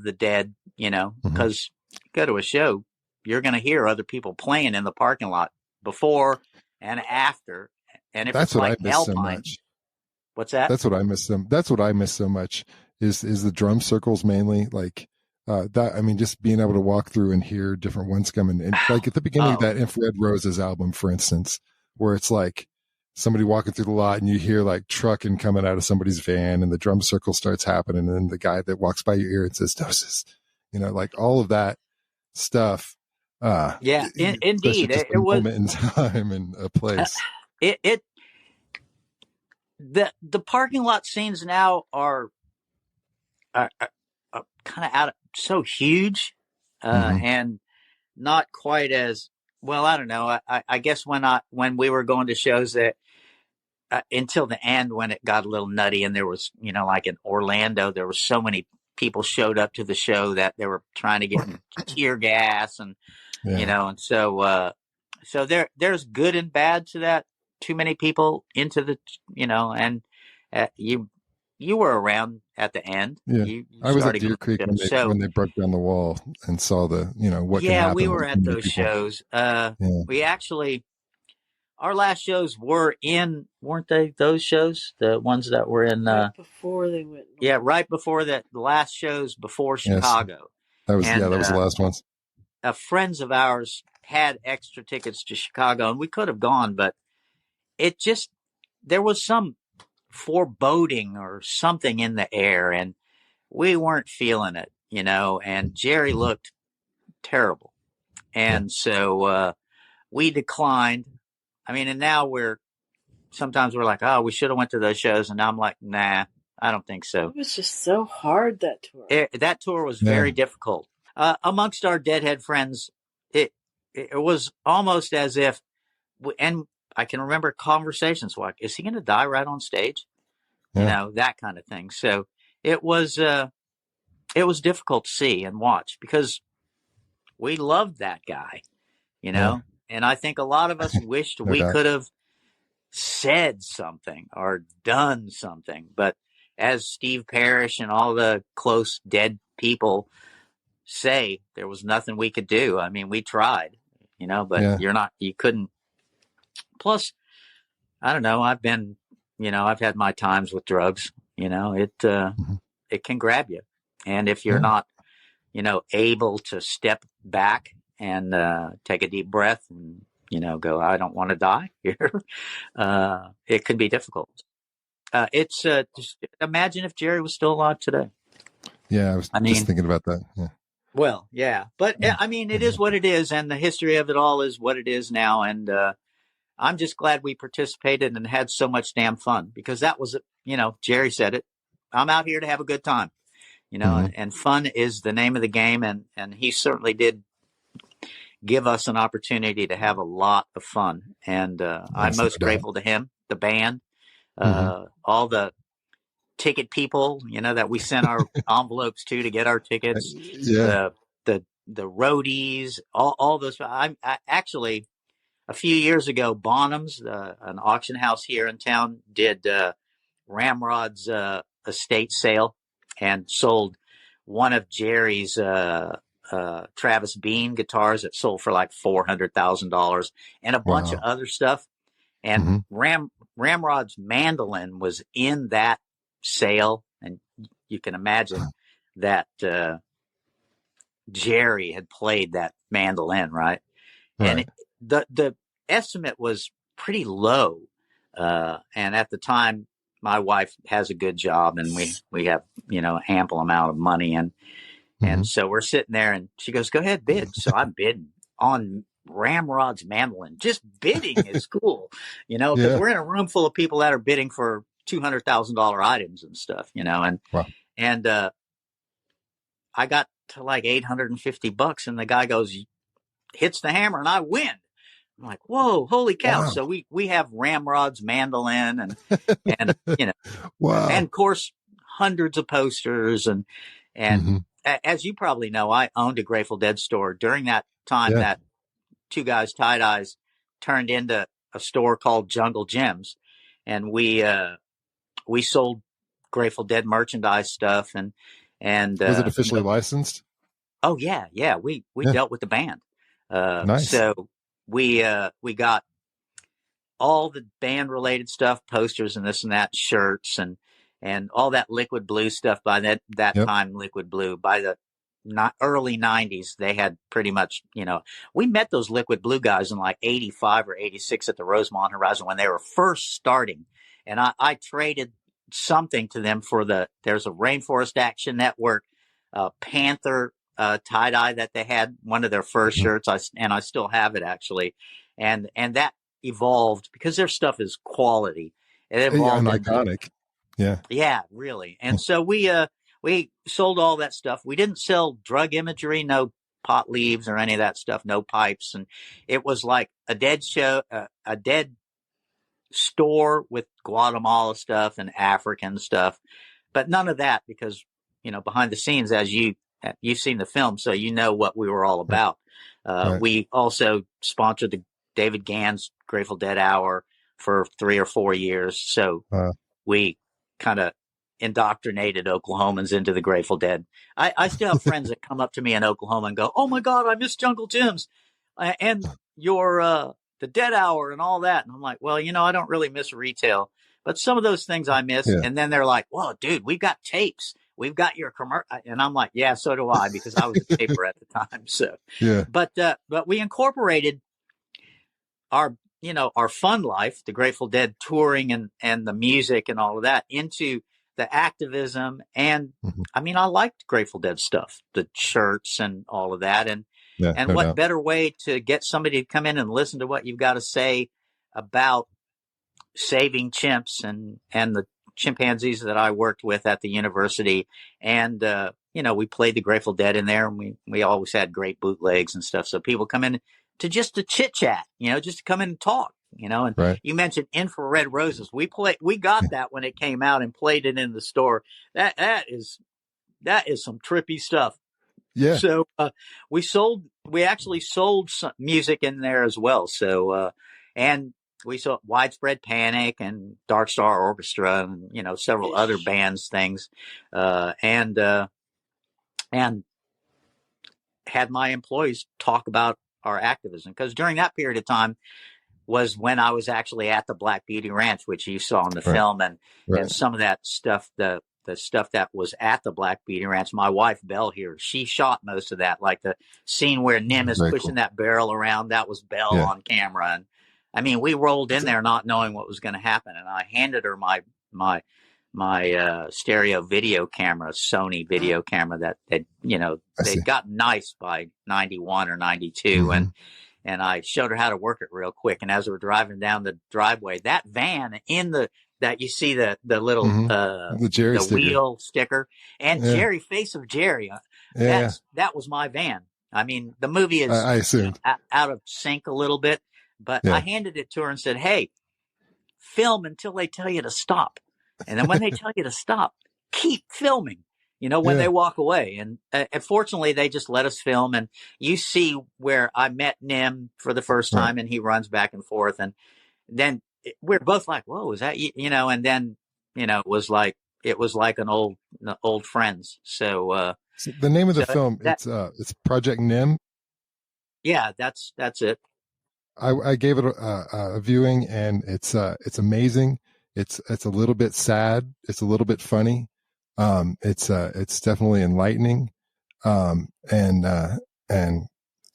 the Dead, because you go to a show, you're going to hear other people playing in the parking lot before and after. And if that's it's what like I miss Alpine, so much. What's that? That's what I miss so much is the drum circles mainly, like that. I mean, just being able to walk through and hear different ones coming in, like at the beginning of that Infrared Roses album, for instance, where it's like somebody walking through the lot and you hear like trucking coming out of somebody's van, and the drum circle starts happening, and then the guy that walks by your ear and says doses, like all of that stuff. Indeed, it was a moment in time and a place. The parking lot scenes now are kind of so huge, Mm-hmm. and not quite as well. I don't know. I guess when we were going to shows that until the end, when it got a little nutty, and there was, like in Orlando, there were so many people showed up to the show that they were trying to get in tear gas, and Yeah. and so there's good and bad to that. Too many people into the, and you were around at the end. Yeah. You I was at started Deer going Creek to shows. when they broke down the wall and saw what can Yeah, happen we were with too at many those people. shows. Yeah. We actually, our last shows weren't they? Those shows, the ones that were in, right before they went. Yeah, right before that. The last shows before Yes. Chicago. That was And the last ones. friends of ours had extra tickets to Chicago, and we could have gone, but there was some foreboding or something in the air, and we weren't feeling it, and Jerry looked terrible. And so we declined. I mean, and now sometimes we're like, oh, we should have went to those shows. And now I'm like, nah, I don't think so. It was just so hard, that tour. That tour was very difficult. Amongst our Deadhead friends, it was almost as if, and I can remember conversations like, is he going to die right on stage? Yeah. That kind of thing. So it was difficult to see and watch because we loved that guy, and I think a lot of us wished we could have said something or done something. But as Steve Parrish and all the close dead people say, there was nothing we could do. I mean, we tried, but you couldn't. Plus, I don't know. I've had my times with drugs, it can grab you. And if you're not, able to step back and take a deep breath and, go, I don't want to die here, it could be difficult. It's just imagine if Jerry was still alive today. Yeah, I was just thinking about that. Yeah. Well, yeah, but I mean, it is what it is, and the history of it all is what it is now. And I'm just glad we participated and had so much damn fun, because that was, Jerry said it. I'm out here to have a good time, and fun is the name of the game. And he certainly did give us an opportunity to have a lot of fun. And I'm most grateful to him, the band, all the ticket people, that we sent our envelopes to get our tickets, the roadies, all those. I actually, a few years ago, Bonham's, an auction house here in town, did Ramrod's estate sale and sold one of Jerry's Travis Bean guitars that sold for like $400,000 and a bunch of other stuff. And Ramrod's mandolin was in that sale, and you can imagine that Jerry had played that mandolin, right? And the estimate was pretty low, and at the time, my wife has a good job, and we have ample amount of money, and so we're sitting there, and she goes, "Go ahead, bid." So I'm bidding on Ramrod's mandolin. Just bidding is cool, because we're in a room full of people that are bidding for $200,000 items and stuff, and I got to like $850, and the guy goes, hits the hammer, and I win. I'm like, whoa, holy cow. Wow. So we have Ramrod's mandolin and wow. And of course, hundreds of posters and as you probably know, I owned a Grateful Dead store during that time that Two Guys Tie-Dyes turned into a store called Jungle Gems. And we sold Grateful Dead merchandise stuff and was it officially licensed? Oh yeah. Yeah. We dealt with the band. Nice. So we got all the band related stuff, posters and this and that, shirts and all that Liquid Blue stuff. By that time, Liquid Blue, by the early 90s, they had pretty much, we met those Liquid Blue guys in like 85 or 86 at the Rosemont Horizon when they were first starting. And I traded something to them for there's a Rainforest Action Network, Panther, tie-dye that they had, one of their first shirts. I still have it actually. And that evolved because their stuff is quality. It evolved iconic. Yeah. Yeah, really. And so we we sold all that stuff. We didn't sell drug imagery, no pot leaves or any of that stuff, no pipes. And it was like a dead show, a dead store with Guatemala stuff and African stuff, but none of that because, behind the scenes, as you've seen the film, so you know what we were all about. Right. We also sponsored the David Gann's Grateful Dead Hour for 3 or 4 years. So we kind of indoctrinated Oklahomans into the Grateful Dead. I still have friends that come up to me in Oklahoma and go, "Oh my God, I miss Jungle Jim's and your the Dead Hour and all that." And I'm like, well, I don't really miss retail, but some of those things I miss. Yeah. And then they're like, "Whoa, dude, we've got tapes. We've got your commercial." And I'm like, yeah, so do I, because I was a taper at the time. So, yeah. But we incorporated our fun life, the Grateful Dead touring and the music and all of that into the activism. And I mean, I liked Grateful Dead stuff, the shirts and all of that. And what better way to get somebody to come in and listen to what you've got to say about saving chimps and the chimpanzees that I worked with at the university. And, we played the Grateful Dead in there, and we always had great bootlegs and stuff. So people come in to chit chat, just to come in and talk, and right. You mentioned Infrared Roses. We got that when it came out and played it in the store. That is some trippy stuff. Yeah. So, we actually sold some music in there as well. So, and we saw Widespread Panic and Dark Star Orchestra and, several other bands, things, and had my employees talk about our activism. Because during that period of time was when I was actually at the Black Beauty Ranch, which you saw in the film, and some of that stuff, the stuff that was at the Black Beauty Ranch. My wife, Belle here, she shot most of that, like the scene where Nim is pushing that barrel around. That was Belle on camera. And I mean, we rolled in there not knowing what was going to happen. And I handed her my stereo video camera, Sony video camera that they'd gotten nice by 91 or 92. Mm-hmm. And I showed her how to work it real quick. And as we were driving down the driveway, that van that you see the little the Jerry the wheel sticker and Jerry, face of Jerry. That was my van. I mean, the movie is I assumed out of sync a little bit, but I handed it to her and said, "Hey, film until they tell you to stop, and then when they tell you to stop, keep filming." When they walk away. And fortunately, they just let us film. And you see where I met Nim for the first time, and he runs back and forth. And then we're both like, "Whoa, is that you?" And then, it was like an old friends. So the name of the film, it's Project Nim. Yeah, that's it. I gave it a viewing, and it's amazing. It's a little bit sad. It's a little bit funny. It's definitely enlightening. And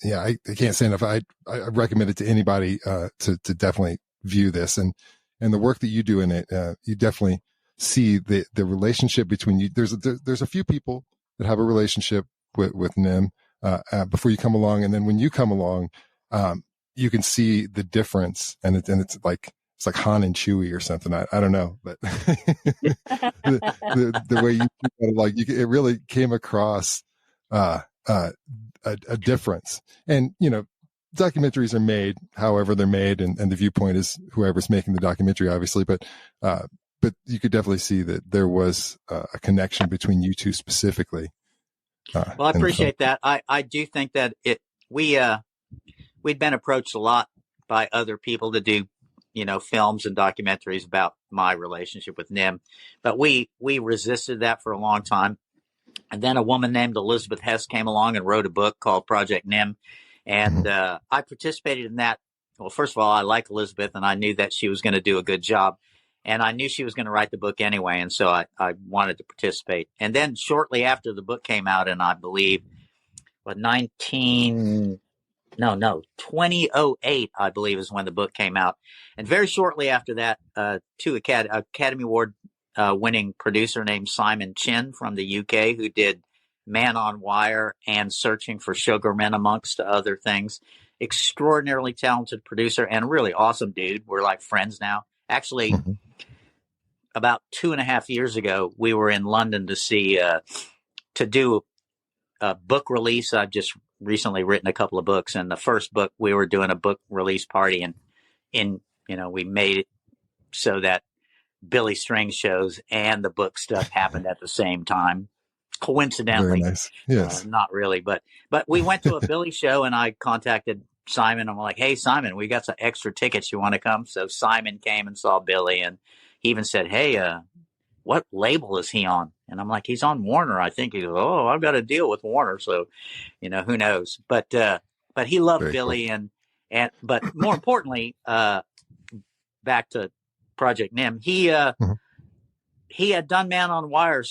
yeah, I can't say enough. I recommend it to anybody, to definitely view this and the work that you do in it. You definitely see the relationship between you. There's a few people that have a relationship with Nim, before you come along. And then when you come along, you can see the difference, and it's like Han and Chewie or something. I don't know, but the way it really came across a difference. And documentaries are made however they're made, and the viewpoint is whoever's making the documentary, obviously. But you could definitely see that there was a connection between you two specifically. Well, I appreciate that. I do think that we'd been approached a lot by other people to do films and documentaries about my relationship with Nim, but we resisted that for a long time. And then a woman named Elizabeth Hess came along and wrote a book called Project Nim. And I participated in that. Well, first of all, I like Elizabeth, and I knew that she was going to do a good job. And I knew she was going to write the book anyway. And so I wanted to participate. And then shortly after the book came out, and I believe 2008, I believe, is when the book came out. And very shortly after that, two Academy Award winning producer named Simon Chin from the UK, who did Man on Wire and Searching for Sugarman, amongst other things. Extraordinarily talented producer and really awesome dude. We're like friends now. Actually, about 2.5 years ago, we were in London to do a book release. I've just recently written a couple of books, and the first book, we were doing a book release party, and we made it so that Billy String shows and the book stuff happened at the same time. Coincidentally, Very nice. Yes. not really, but we went to a Billy show, and I contacted Simon. I'm like, hey, Simon, we got some extra tickets. You want to come? So Simon came and saw Billy, and he even said, hey, what label is he on? And I'm like, he's on Warner, I think. He goes, oh, I've got to deal with Warner, so who knows? But he loved Very Billy, cool. and but more importantly, back to Project Nim, he had done Man on Wire,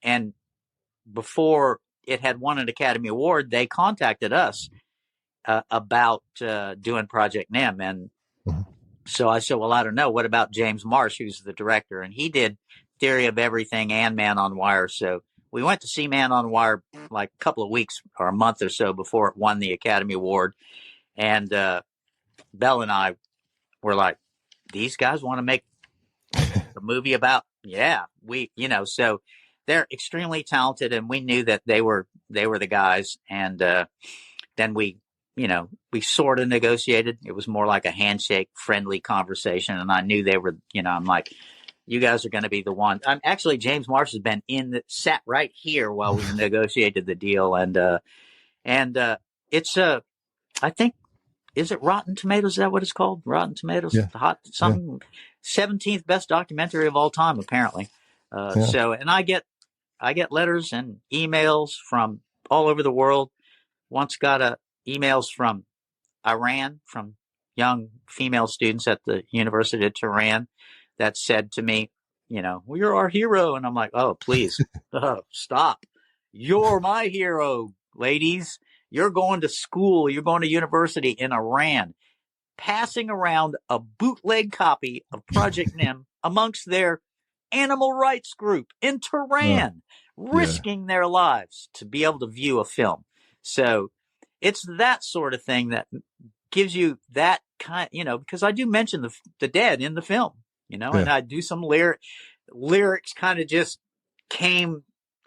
and before it had won an Academy Award, they contacted us about doing Project Nim, and so I said, well, I don't know. What about James Marsh, who's the director? And he did Theory of Everything and Man on Wire. So we went to see Man on Wire like a couple of weeks or a month or so before it won the Academy Award. And Belle and I were like, these guys want to make a movie about, so they're extremely talented, and we knew that they were the guys. And then we sort of negotiated. It was more like a handshake, friendly conversation. And I knew they were, I'm like, you guys are going to be the one. Actually, James Marsh has been sat right here while we negotiated the deal. And it's, I think, is it Rotten Tomatoes? Is that what it's called? Rotten Tomatoes? Yeah. 17th best documentary of all time, apparently. So, and I get letters and emails from all over the world. Once got emails from Iran, from young female students at the University of Tehran that said to me, well, you're our hero. And I'm like, oh, please, stop. You're my hero, ladies. You're going to school. You're going to university in Iran, passing around a bootleg copy of Project Nim amongst their animal rights group in Tehran, risking their lives to be able to view a film. So it's that sort of thing that gives you that kind, because I do mention the dead in the film, and I do some lyrics kind of just came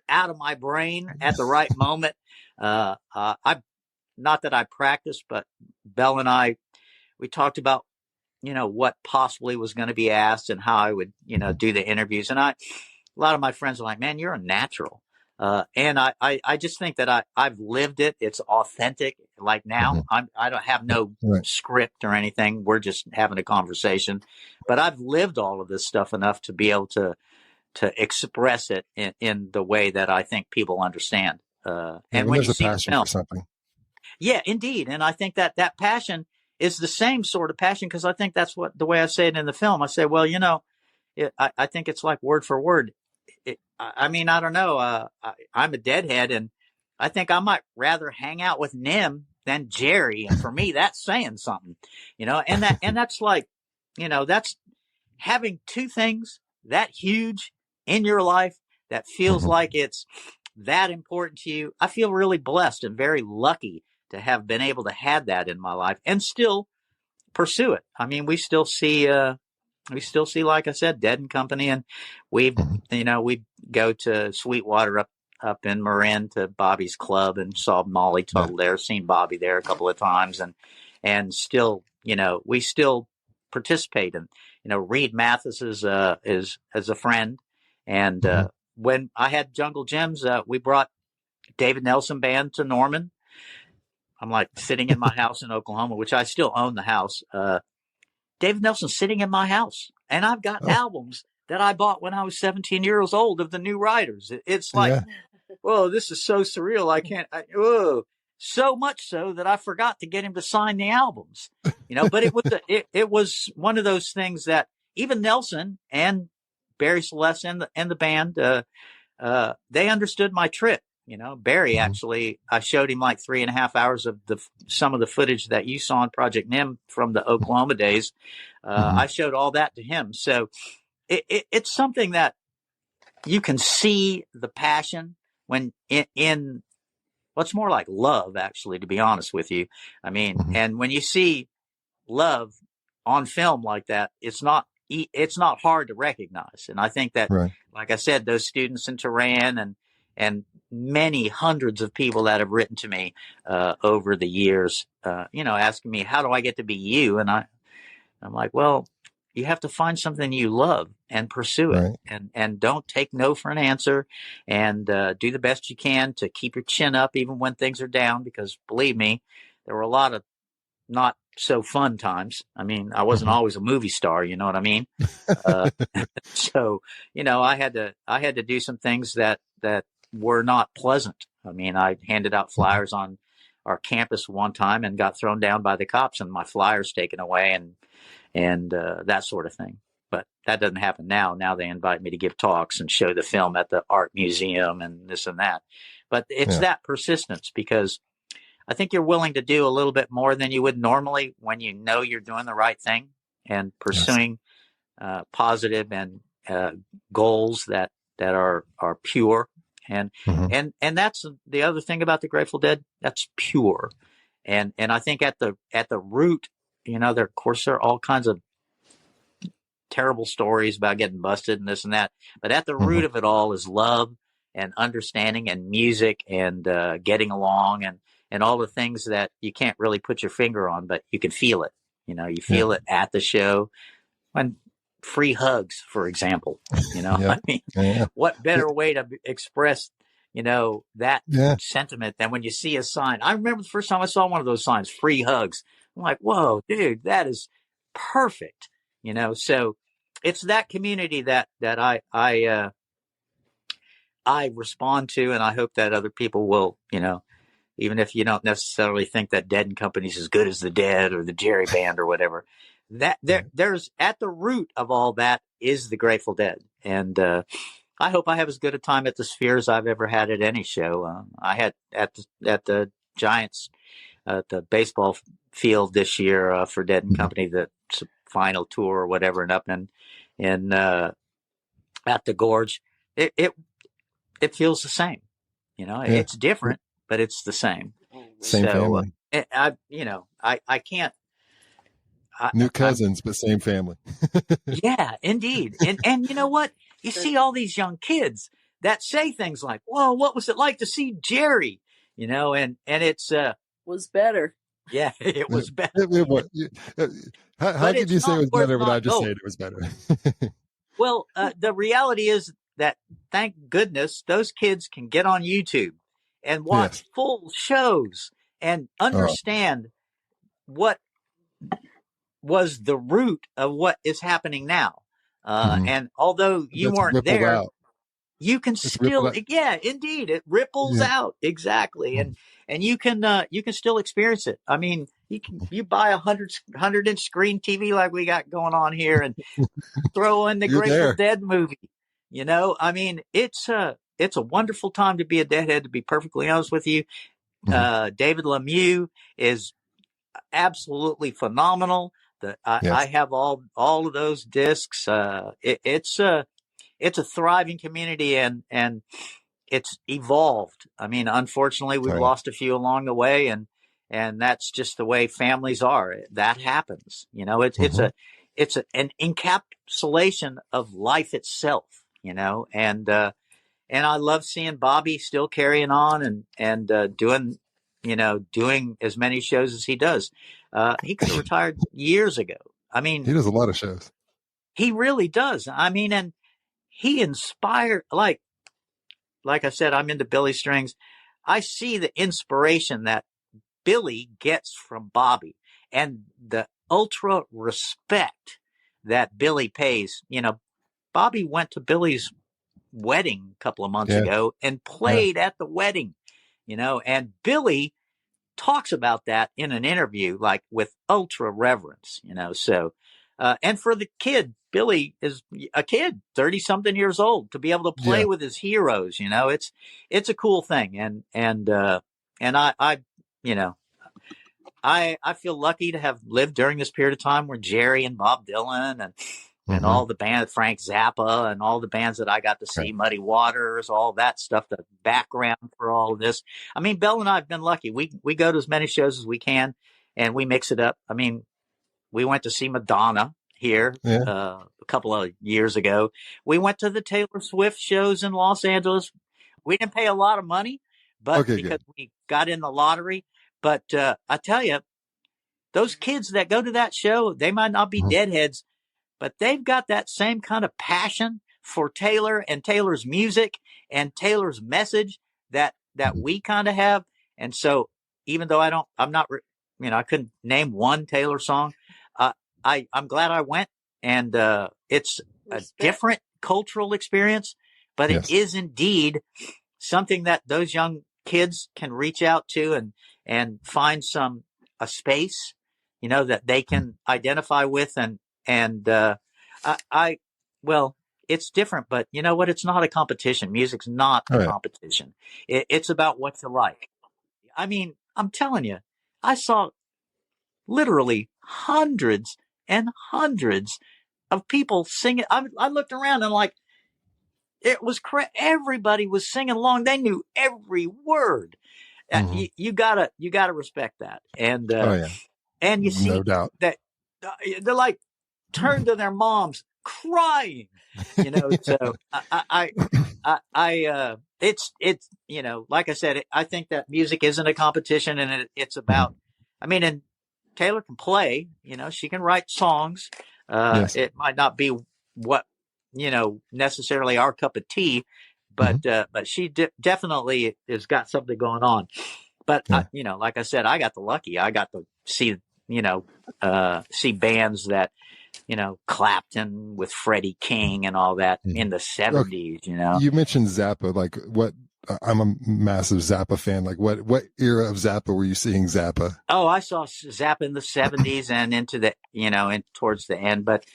out of my brain at the right moment. Not that I practiced, but Belle and I, we talked about, what possibly was going to be asked and how I would, do the interviews. And a lot of my friends are like, man, you're a natural. And I just think that I've lived it. It's authentic. Like now, I don't have no script or anything. We're just having a conversation, but I've lived all of this stuff enough to be able to express it in the way that I think people understand. And when you see the film, for something. Yeah, indeed. And I think that passion is the same sort of passion, because I think that's the way I say it in the film. I say, well, I think it's like word for word. I don't know. I'm a Deadhead, and I think I might rather hang out with Nim than Jerry. And for me, that's saying something, and that's like, that's having two things that huge in your life that feels like it's that important to you. I feel really blessed and very lucky to have been able to have that in my life and still pursue it. We still see, like I said, Dead and Company, and we go to Sweetwater up in Marin to Bobby's club and saw Molly Tuttle there, seen Bobby there a couple of times, and still, we still participate. And, Reed Mathis is a friend. And, when I had Jungle Gems, we brought David Nelson Band to Norman. I'm like sitting in my house in Oklahoma, which I still own the house. David Nelson's sitting in my house, and I've got albums that I bought when I was 17 years old of the new writers. It's like, whoa, this is so surreal. So much so that I forgot to get him to sign the albums, but it was one of those things that even Nelson and Barry Celeste and the band, they understood my trip. Barry, actually, I showed him like 3.5 hours of some of the footage that you saw on Project Nim from the Oklahoma days. I showed all that to him. So it's something that you can see the passion when in what's more like love, actually, to be honest with you. And when you see love on film like that, it's not it's not hard to recognize. And I think that, Right. like I said, those students in Tehran and many hundreds of people that have written to me over the years, asking me, how do I get to be you? And I'm like, well, you have to find something you love and pursue it, Right. and don't take no for an answer, and do the best you can to keep your chin up even when things are down, because believe me, there were a lot of not so fun times. I mean, I wasn't always a movie star, you know what I mean? Uh, so, I had to do some things that were not pleasant. I mean, I handed out flyers on our campus one time and got thrown down by the cops and my flyers taken away and that sort of thing. But that doesn't happen now. Now they invite me to give talks and show the film at the art museum and this and that. But it's that persistence, because I think you're willing to do a little bit more than you would normally when you know you're doing the right thing and pursuing positive and goals that are pure. And that's the other thing about the Grateful Dead. That's pure. And I think at the root, of course, there are all kinds of terrible stories about getting busted and this and that. But at the root of it all is love and understanding and music and getting along and all the things that you can't really put your finger on, but you can feel it. You feel it at the show. When free hugs, for example, I mean, what better way to express, that sentiment than when you see a sign. I remember the first time I saw one of those signs, free hugs. I'm like, whoa, dude, that is perfect. So it's that community that I respond to, and I hope that other people will, even if you don't necessarily think that Dead and Company's as good as the Dead or the Jerry Band or whatever, that there's at the root of all that is the Grateful Dead. And I hope I have as good a time at the Sphere as I've ever had at any show. I had at the Giants, the baseball field this year for Dead and Company, the final tour or whatever, and up in at the Gorge. It feels the same. It's different, but it's the same. Same family. I can't. New cousins, but same family. Yeah, indeed. And you know what? You see all these young kids that say things like, "Whoa, what was it like to see Jerry?" And it's was better. Yeah, it was better. How could you say it was better when I just said it was better? Well, the reality is that, thank goodness, those kids can get on YouTube and watch full shows and understand what was the root of what is happening now. And although you weren't there, you can still, indeed, it ripples out. Exactly. And you can still experience it. I mean, you buy a 100-inch screen TV like we got going on here and throw in the Grateful Dead movie. I mean, it's a wonderful time to be a Deadhead, to be perfectly honest with you. David Lemieux is absolutely phenomenal. I have all of those discs. It's a thriving community and it's evolved. I mean, unfortunately, we've lost a few along the way, and that's just the way families are. That happens. It's an encapsulation of life itself. And I love seeing Bobby still carrying on and doing as many shows as he does. He could have retired years ago. I mean, he does a lot of shows. He really does. I mean, and he inspired, like I said, I'm into Billy Strings. I see the inspiration that Billy gets from Bobby and the ultra respect that Billy pays. Bobby went to Billy's wedding a couple of months ago and played at the wedding, and Billy talks about that in an interview, like with ultra reverence, so, and for the kid, Billy is a kid, 30 something years old, to be able to play with his heroes, it's a cool thing. And I feel lucky to have lived during this period of time where Jerry and Bob Dylan and all the band, Frank Zappa, and all the bands that I got to see, Muddy Waters, all that stuff, the background for all of this. I mean, Belle and I have been lucky. We go to as many shows as we can, and we mix it up. I mean, we went to see Madonna here Yeah. a couple of years ago. We went to the Taylor Swift shows in Los Angeles. We didn't pay a lot of money, but Okay, because good. we got in the lottery. But I tell you, those kids that go to that show, they might not be Mhm. deadheads, but they've got that same kind of passion for Taylor and Taylor's music and Taylor's message that Mhm. we kind of have. And so, even though I'm not, I couldn't name one Taylor song. I'm glad I went, and it's a Respect. different cultural experience, but it Yes. is indeed something that those young kids can reach out to and find a space, that they can identify with. And I well, it's different, but you know what? It's not a competition. Music's not a All right. competition. It's about what you like. I mean, I'm telling you, I saw literally hundreds and hundreds of people singing. I looked around and like, it was everybody was singing along. They knew every word. Mhm. You gotta respect that. Oh yeah, And you no see doubt. that they're like turned to their moms crying, So it's, like I said, I think that music isn't a competition, and it's about, Mhm. I mean, and Taylor can play, she can write songs. Yes. It might not be what, necessarily our cup of tea, Mhm. but she definitely has got something going on. But Yeah. like I said, I got to see, see bands that, Clapton with Freddie King and all that in Mhm. the Okay. 70's, You mentioned Zappa. Like, what? I'm a massive Zappa fan. Like, what era of Zappa were you seeing Zappa? Oh, I saw Zappa in the 70's and into the, and towards the end. But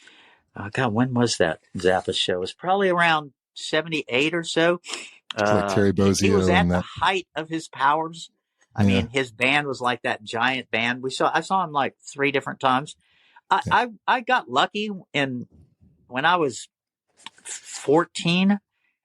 God, when was that Zappa show? It was probably around 78 or so. It's like Terry He was Bozzio at and the that. height of his powers. I Yeah. mean, his band was like that giant band. I saw him like 3 different times. Yeah. I got lucky when I was 14.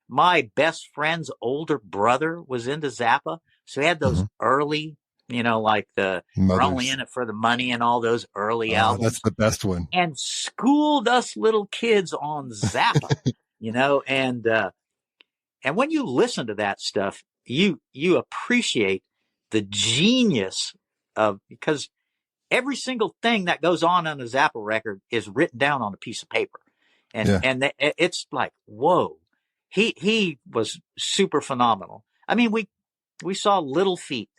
My best friend's older brother was into Zappa, so he had those Mhm. early, like We're Only Mothers. in It for the Money and all those early That's albums, the best one. and schooled us little kids on Zappa, and when you listen to that stuff, you appreciate the genius of, because every single thing that goes on a Zappa record is written down on a piece of paper, and Yeah. it's like, whoa, he was super phenomenal. I mean, we saw Little Feat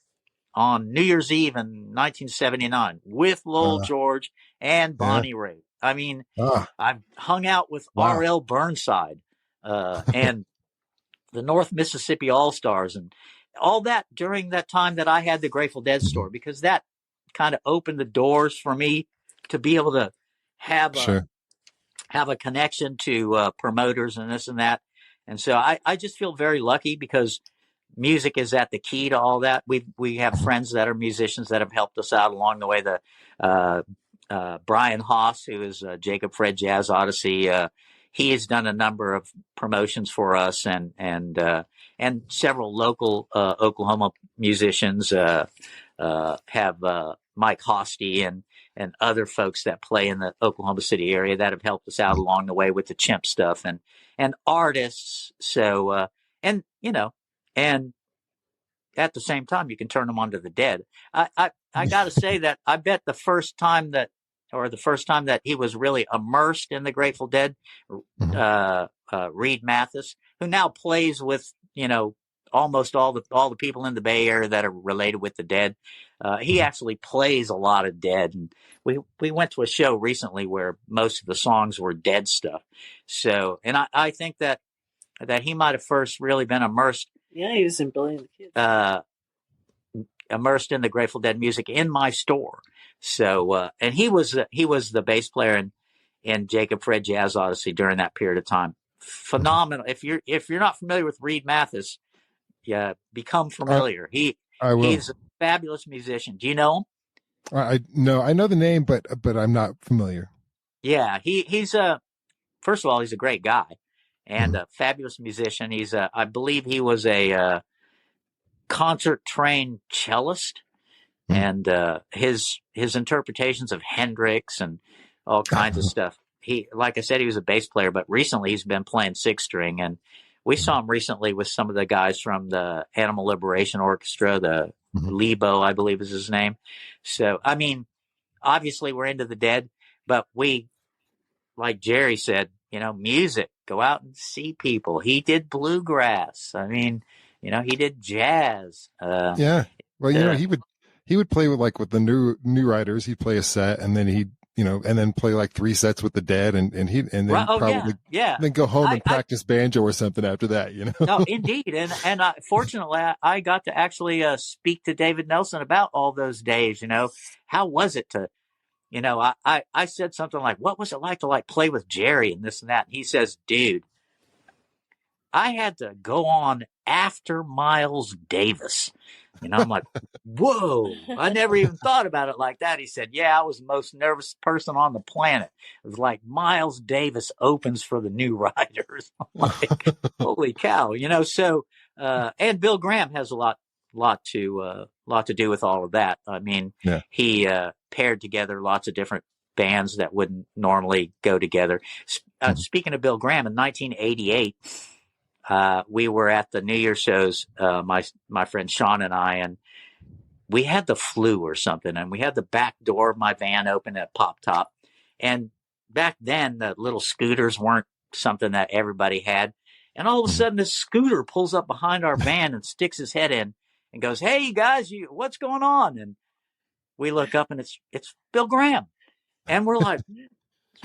on New Year's Eve in 1979 with Lowell Uh, George and yeah. Bonnie Raitt. I mean, Ah. I've hung out with Wow. R.L. Burnside and the North Mississippi All Stars and all that during that time that I had the Grateful Dead Mhm. store, because that kind of opened the doors for me to be able to have Sure. a connection to promoters and this and that. And so I just feel very lucky, because music is at the key to all that. We have Mhm. friends that are musicians that have helped us out along the way. The Brian Haas, who is Jacob Fred Jazz Odyssey, he has done a number of promotions for us, and several local Oklahoma musicians have Mike Hosty and other folks that play in the Oklahoma City area that have helped us out Mhm. along the way with the Chimp stuff, and artists. So and and at the same time, you can turn them onto the Dead. I got to say that I bet the first time that he was really immersed in the Grateful Dead, Mhm. Reed Mathis, who now plays with, almost all the people in the Bay Area that are related with the Dead. He Mhm. actually plays a lot of Dead, and we went to a show recently where most of the songs were Dead stuff. So, and I think that he might have first really been Yeah, he was in Billy and the Kids. uh, immersed in the Grateful Dead music in my store. So, and he was the bass player in Jacob Fred Jazz Odyssey during that period of time. Mhm. Phenomenal. If you're not familiar with Reed Mathis, yeah, become I familiar. I will. He's a fabulous musician. Do you know him? I no, I know the name, but I'm not familiar. Yeah, he's first of all, he's a great guy and Mhm. a fabulous musician. I believe he was a concert trained cellist, Mhm. and his interpretations of Hendrix and all kinds of stuff. like I said, he was a bass player, but recently he's been playing six string, and we saw him recently with some of the guys from the Animal Liberation Orchestra, the Lebo, I believe is his name. So, I mean, obviously we're into the Dead, but we, like Jerry said, music, go out and see people. He did bluegrass. I mean, he did jazz. Yeah. Well, he would play with the new writers. He'd play a set, and then he'd and then play like 3 sets with the Dead, and then probably then go home and practice banjo or something after that. No, indeed, and fortunately, I got to actually speak to David Nelson about all those days. How was it to, I said something like, "What was it like to play with Jerry and this and that?" And he says, "Dude, I had to go on after Miles Davis." I'm like, whoa, I never even thought about it like that. He said, "Yeah, I was the most nervous person on the planet. It was like Miles Davis opens for the New Riders." I'm like, holy cow, so, and Bill Graham has a lot to do with all of that. I mean, he paired together lots of different bands that wouldn't normally go together. Speaking of Bill Graham, in 1988, we were at the New Year shows, my friend Sean and I, and we had the flu or something, and we had the back door of my van open at Pop Top. And back then, the little scooters weren't something that everybody had. And all of a sudden, this scooter pulls up behind our van and sticks his head in and goes, "Hey, you guys, what's going on?" And we look up, and it's Bill Graham. And we're like,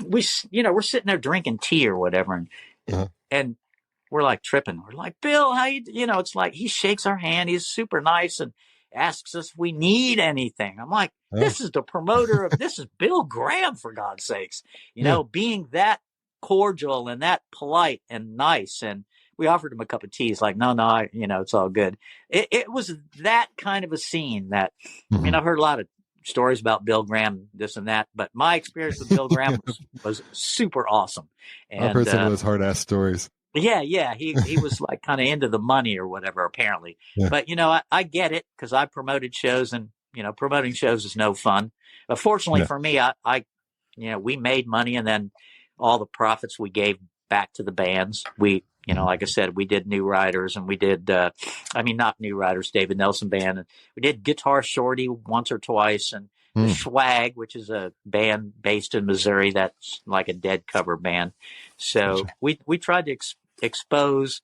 we're sitting there drinking tea or whatever, and we're like tripping. We're like, "Bill, how you?" It's like he shakes our hand. He's super nice and asks us if we need anything. I'm like, this is the promoter of this is Bill Graham, for God's sakes. Being that cordial and that polite and nice. And we offered him a cup of tea. He's like, no, it's all good. It was that kind of a scene that, I mean, I've heard a lot of stories about Bill Graham, this and that, but my experience with Bill Graham was super awesome. And I've heard some of those hard ass stories. Yeah. He was like kind of into the money or whatever, apparently. Yeah. But, I get it because I promoted shows, and, promoting shows is no fun. But fortunately for me, we made money, and then all the profits we gave back to the bands. We, like I said, we did New Riders, and we did, not New Riders, David Nelson Band. And we did Guitar Shorty once or twice, and the Swag, which is a band based in Missouri that's like a Dead cover band. So we tried to expose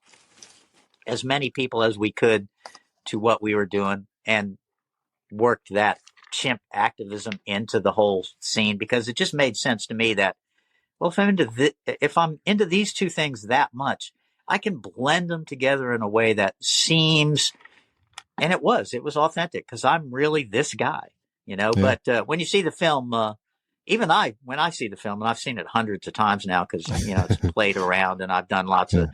as many people as we could to what we were doing, and worked that chimp activism into the whole scene, because it just made sense to me that, well, if I'm into these two things that much, I can blend them together in a way that seems, and it was authentic, because I'm really this guy, But when you see the film, when I see the film, and I've seen it hundreds of times now, because it's played around, and I've done lots of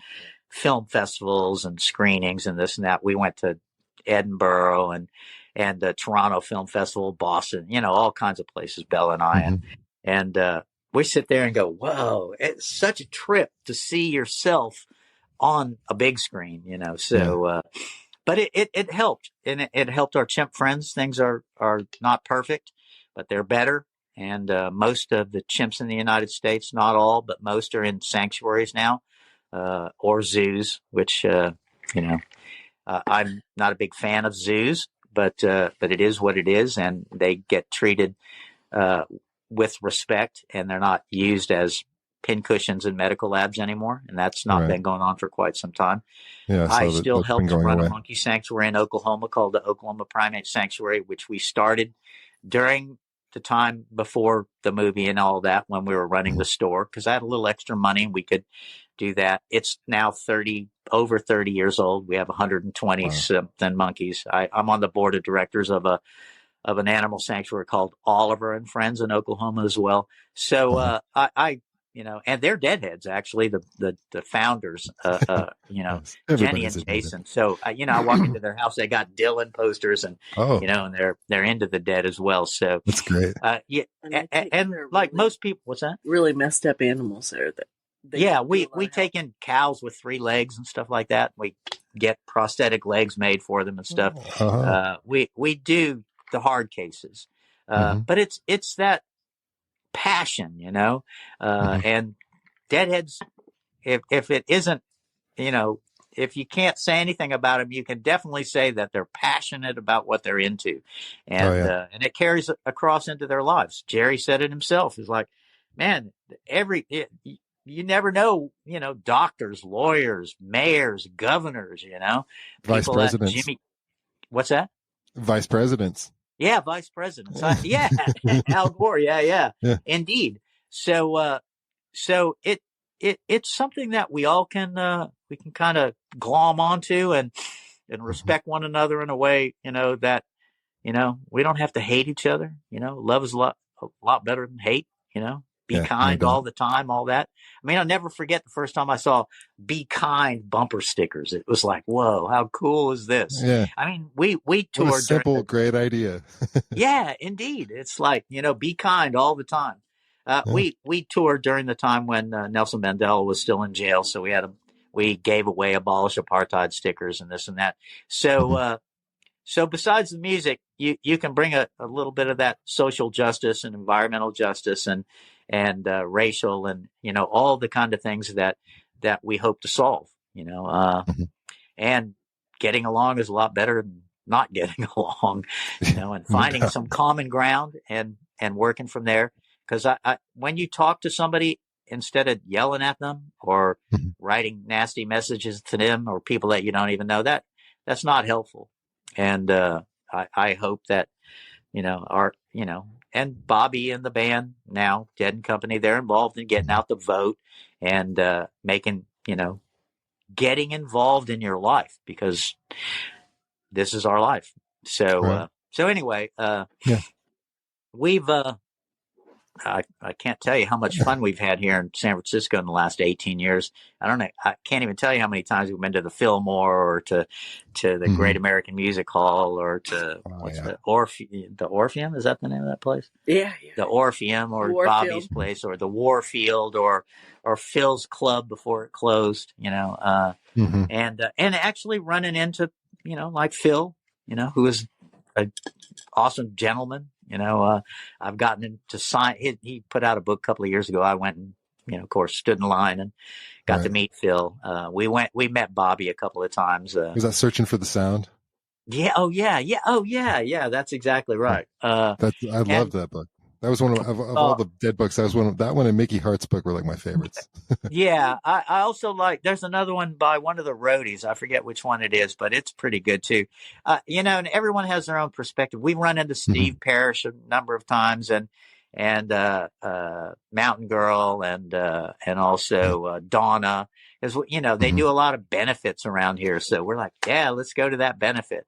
film festivals and screenings and this and that. We went to Edinburgh and the Toronto Film Festival, Boston, all kinds of places, Bella and I, and we sit there and go, whoa, it's such a trip to see yourself on a big screen, so, but it helped, and it helped our chimp friends. Things are not perfect, but they're better. And most of the chimps in the United States, not all, but most, are in sanctuaries now, or zoos, which, I'm not a big fan of zoos, but it is what it is, and they get treated with respect, and they're not used as pincushions in medical labs anymore, and that's not been going on for quite some time. Yeah, I still help to run a monkey sanctuary in Oklahoma called the Oklahoma Primate Sanctuary, which we started during the time before the movie and all that, when we were running the store, because I had a little extra money and we could do that. It's now over 30 years old. We have 120 something monkeys. I'm on the board of directors of an animal sanctuary called Oliver and Friends in Oklahoma as well. So and they're Deadheads, actually, the founders, Jenny and Jason. So, I walk into their house, they got Dylan posters, and, and they're into the Dead as well. So that's great. And like most people, what's that? Really messed up animals there. We take in cows with 3 legs and stuff like that. We get prosthetic legs made for them and stuff. We do the hard cases, but it's that passion, and Deadheads, if it isn't, if you can't say anything about them, you can definitely say that they're passionate about what they're into, and and it carries across into their lives. Jerry said it himself. He's like, man, you never know, doctors, lawyers, mayors, governors, Vice people presidents. What's that? Vice presidents. Yeah, vice presidents. Al Gore. Yeah, indeed. So it's something that we all can we can kind of glom onto and respect one another in a way, that we don't have to hate each other. Love is a lot better than hate. Be kind all the time, all that. I mean, I'll never forget the first time I saw "Be Kind" bumper stickers. It was like, whoa, how cool is this? Yeah. I mean, we toured. What a simple, great idea. Yeah, indeed. It's like, be kind all the time. We toured during the time when Nelson Mandela was still in jail. So we gave away abolish apartheid stickers and this and that. So, so besides the music, you can bring a little bit of that social justice and environmental justice and racial and, all the kind of things that we hope to solve, and getting along is a lot better than not getting along, and finding some common ground and working from there. Because I when you talk to somebody, instead of yelling at them or writing nasty messages to them or people that you don't even know, that's not helpful. And I hope that, and Bobby and the band now, Dead and Company, they're involved in getting out the vote and making, getting involved in your life, because this is our life. So, right. So anyway, we've, I can't tell you how much fun we've had here in San Francisco in the last 18 years. I don't know. I can't even tell you how many times we've been to the Fillmore or to the Great American Music Hall or to the Orpheum. Is that the name of that place? Yeah. The Orpheum or Bobby's place or the Warfield or Phil's Club before it closed, and actually running into, like Phil, who is an awesome gentleman. I've gotten him to sign. He put out a book a couple of years ago. I went and, of course, stood in line and got to meet Phil. We met Bobby a couple of times. Was that Searching for the Sound? Yeah. Oh yeah. Yeah. That's exactly right. I love that book. That was one of all the Dead books. That one and Mickey Hart's book were like my favorites. Yeah. I also there's another one by one of the roadies. I forget which one it is, but it's pretty good too. And everyone has their own perspective. We run into Steve Parrish a number of times and Mountain Girl and also Donna, as they do a lot of benefits around here. So we're like, yeah, let's go to that benefit.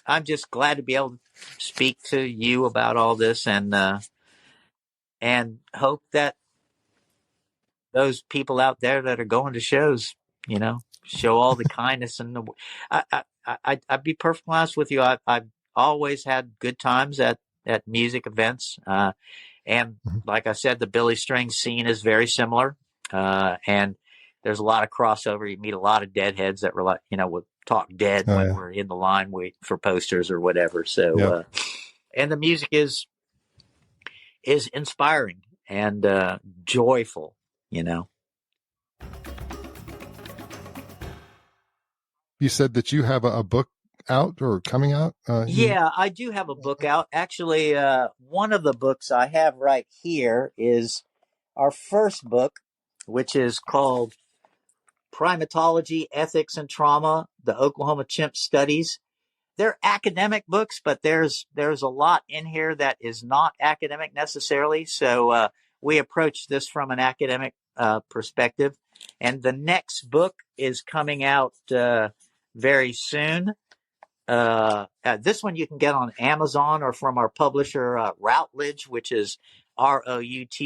I'm just glad to be able to speak to you about all this and hope that those people out there that are going to shows, show all the kindness and I'd be perfectly honest with you. I've always had good times at music events. And like I said, the Billy String scene is very similar. And there's a lot of crossover. You meet a lot of Deadheads that were like, would talk dead when we're in the line for posters or whatever. So, and the music is inspiring and joyful, You said that you have a book out or coming out? Yeah, I do have a book out. Actually, one of the books I have right here is our first book, which is called Primatology, Ethics, and Trauma, the Oklahoma Chimp Studies. They're academic books, but there's a lot in here that is not academic necessarily. So we approach this from an academic perspective. And the next book is coming out very soon. This one you can get on Amazon or from our publisher Routledge, which is Routledge.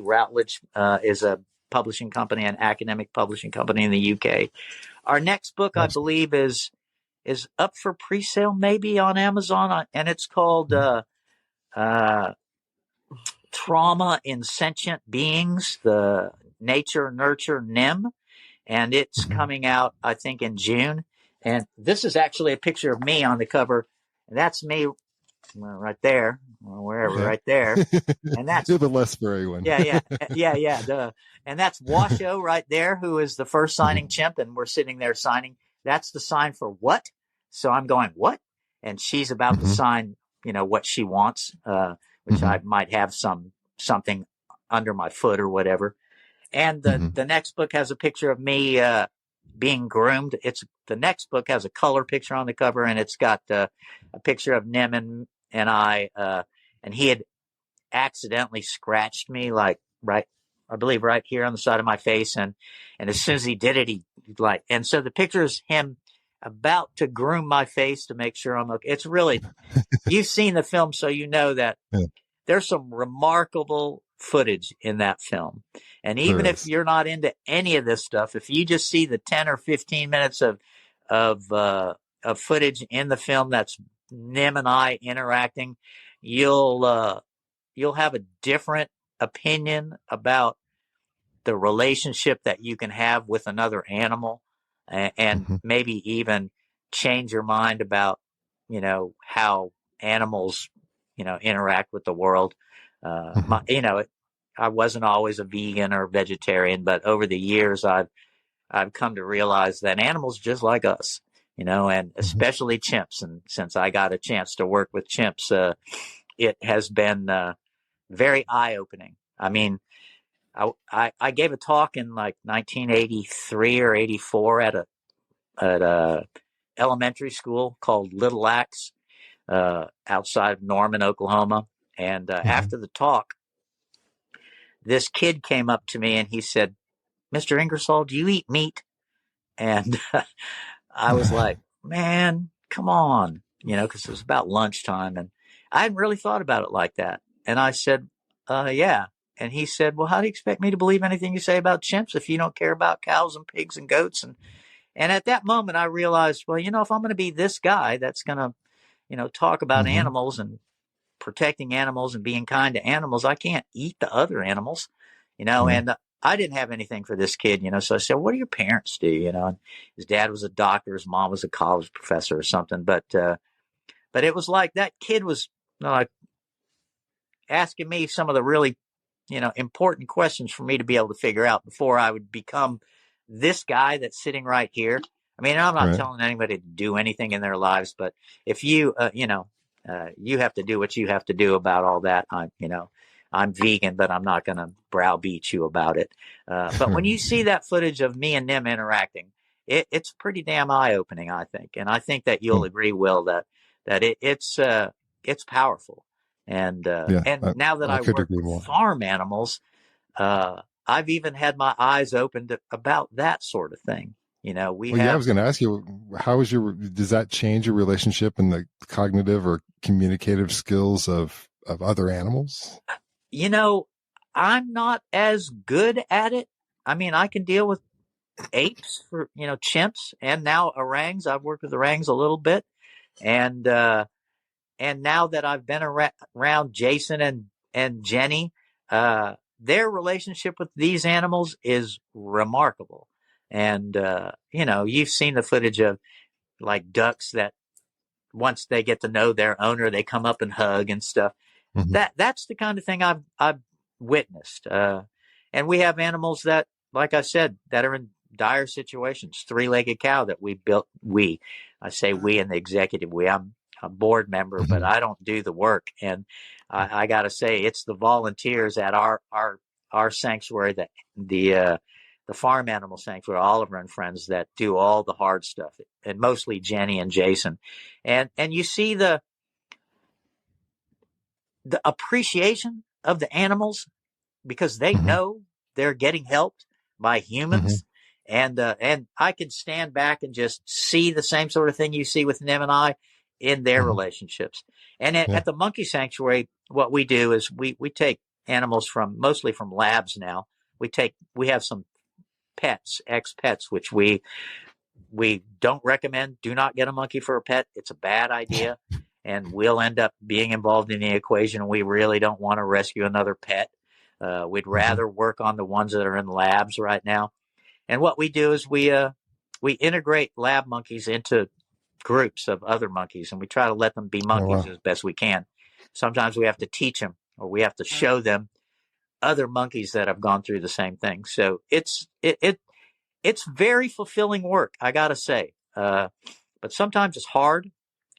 Routledge is a publishing company, an academic publishing company in the UK. Our next book, I believe, is up for pre-sale maybe on Amazon, and it's called Trauma in Sentient Beings, the Nature Nurture Nim, and it's coming out, I think, in June. And this is actually a picture of me on the cover. And that's me, right there, or wherever, right there. And that's You're the less furry one. yeah. And that's Washoe right there, who is the first signing chimp, and we're sitting there signing. That's the sign for what? So I'm going, what? And she's about to sign, what she wants, which I might have something under my foot or whatever. And the next book has a picture of me being groomed. The next book has a color picture on the cover, and it's got a picture of Nim and I, and he had accidentally scratched me I believe right here on the side of my face, and as soon as he did it, and so the picture is him about to groom my face to make sure I'm okay. It's really, you've seen the film, so you know that there's some remarkable footage in that film. And even if you're not into any of this stuff, if you just see the 10 or 15 minutes of footage in the film that's Nim and I interacting, you'll have a different opinion about the relationship that you can have with another animal, and maybe even change your mind about, how animals, interact with the world. I wasn't always a vegan or vegetarian, but over the years, I've come to realize that animals just like us, and especially chimps. And since I got a chance to work with chimps, it has been very eye-opening. I mean, I gave a talk in like 1983 or 84 at a elementary school called Little Axe, outside of Norman, Oklahoma. And after the talk, this kid came up to me and he said, "Mr. Ingersoll, do you eat meat?" And I was like, "Man, come on," because it was about lunchtime, and I hadn't really thought about it like that. And I said, "Yeah." And he said, "Well, how do you expect me to believe anything you say about chimps if you don't care about cows and pigs and goats?" And at that moment, I realized, well, if I'm going to be this guy that's going to, talk about animals and protecting animals and being kind to animals, I can't eat the other animals, and I didn't have anything for this kid, so I said, "What do your parents do?" And his dad was a doctor, his mom was a college professor or something. But it was like that kid was asking me some of the really, important questions for me to be able to figure out before I would become this guy that's sitting right here. I mean, I'm not telling anybody to do anything in their lives, but if you, you have to do what you have to do about all that. I'm vegan, but I'm not going to browbeat you about it. But when you see that footage of me and Nim interacting, it's pretty damn eye-opening, I think. And I think that you'll agree, Will, that it's powerful. And now that I work with farm animals, I've even had my eyes opened about that sort of thing. I was going to ask you, does that change your relationship and the cognitive or communicative skills of other animals? I'm not as good at it. I mean, I can deal with apes for, chimps, and now orangs. I've worked with orangs a little bit. And now that I've been around Jason and Jenny, their relationship with these animals is remarkable. And, you've seen the footage of like ducks that once they get to know their owner, they come up and hug and stuff. That's the kind of thing I've witnessed. And we have animals that, like I said, that are in dire situations. 3-legged cow that we built. I say we in the executive. I'm a board member, but I don't do the work. And I got to say, it's the volunteers at our sanctuary, that the farm animal sanctuary, Oliver and Friends, that do all the hard stuff, and mostly Jenny and Jason. And you see the appreciation of the animals because they know they're getting helped by humans. And I can stand back and just see the same sort of thing you see with Nim and I in their relationships. And at the monkey sanctuary, what we do is we take animals mostly from labs now. We have some pets, ex-pets, which we don't recommend. Do not get a monkey for a pet. It's a bad idea. And we'll end up being involved in the equation. We really don't want to rescue another pet. We'd rather work on the ones that are in labs right now. And what we do is we integrate lab monkeys into groups of other monkeys, and we try to let them be Oh, monkeys wow. as best we can. Sometimes we have to teach them, or we have to show them other monkeys that have gone through the same thing. So it's very fulfilling work, I gotta say. But sometimes it's hard.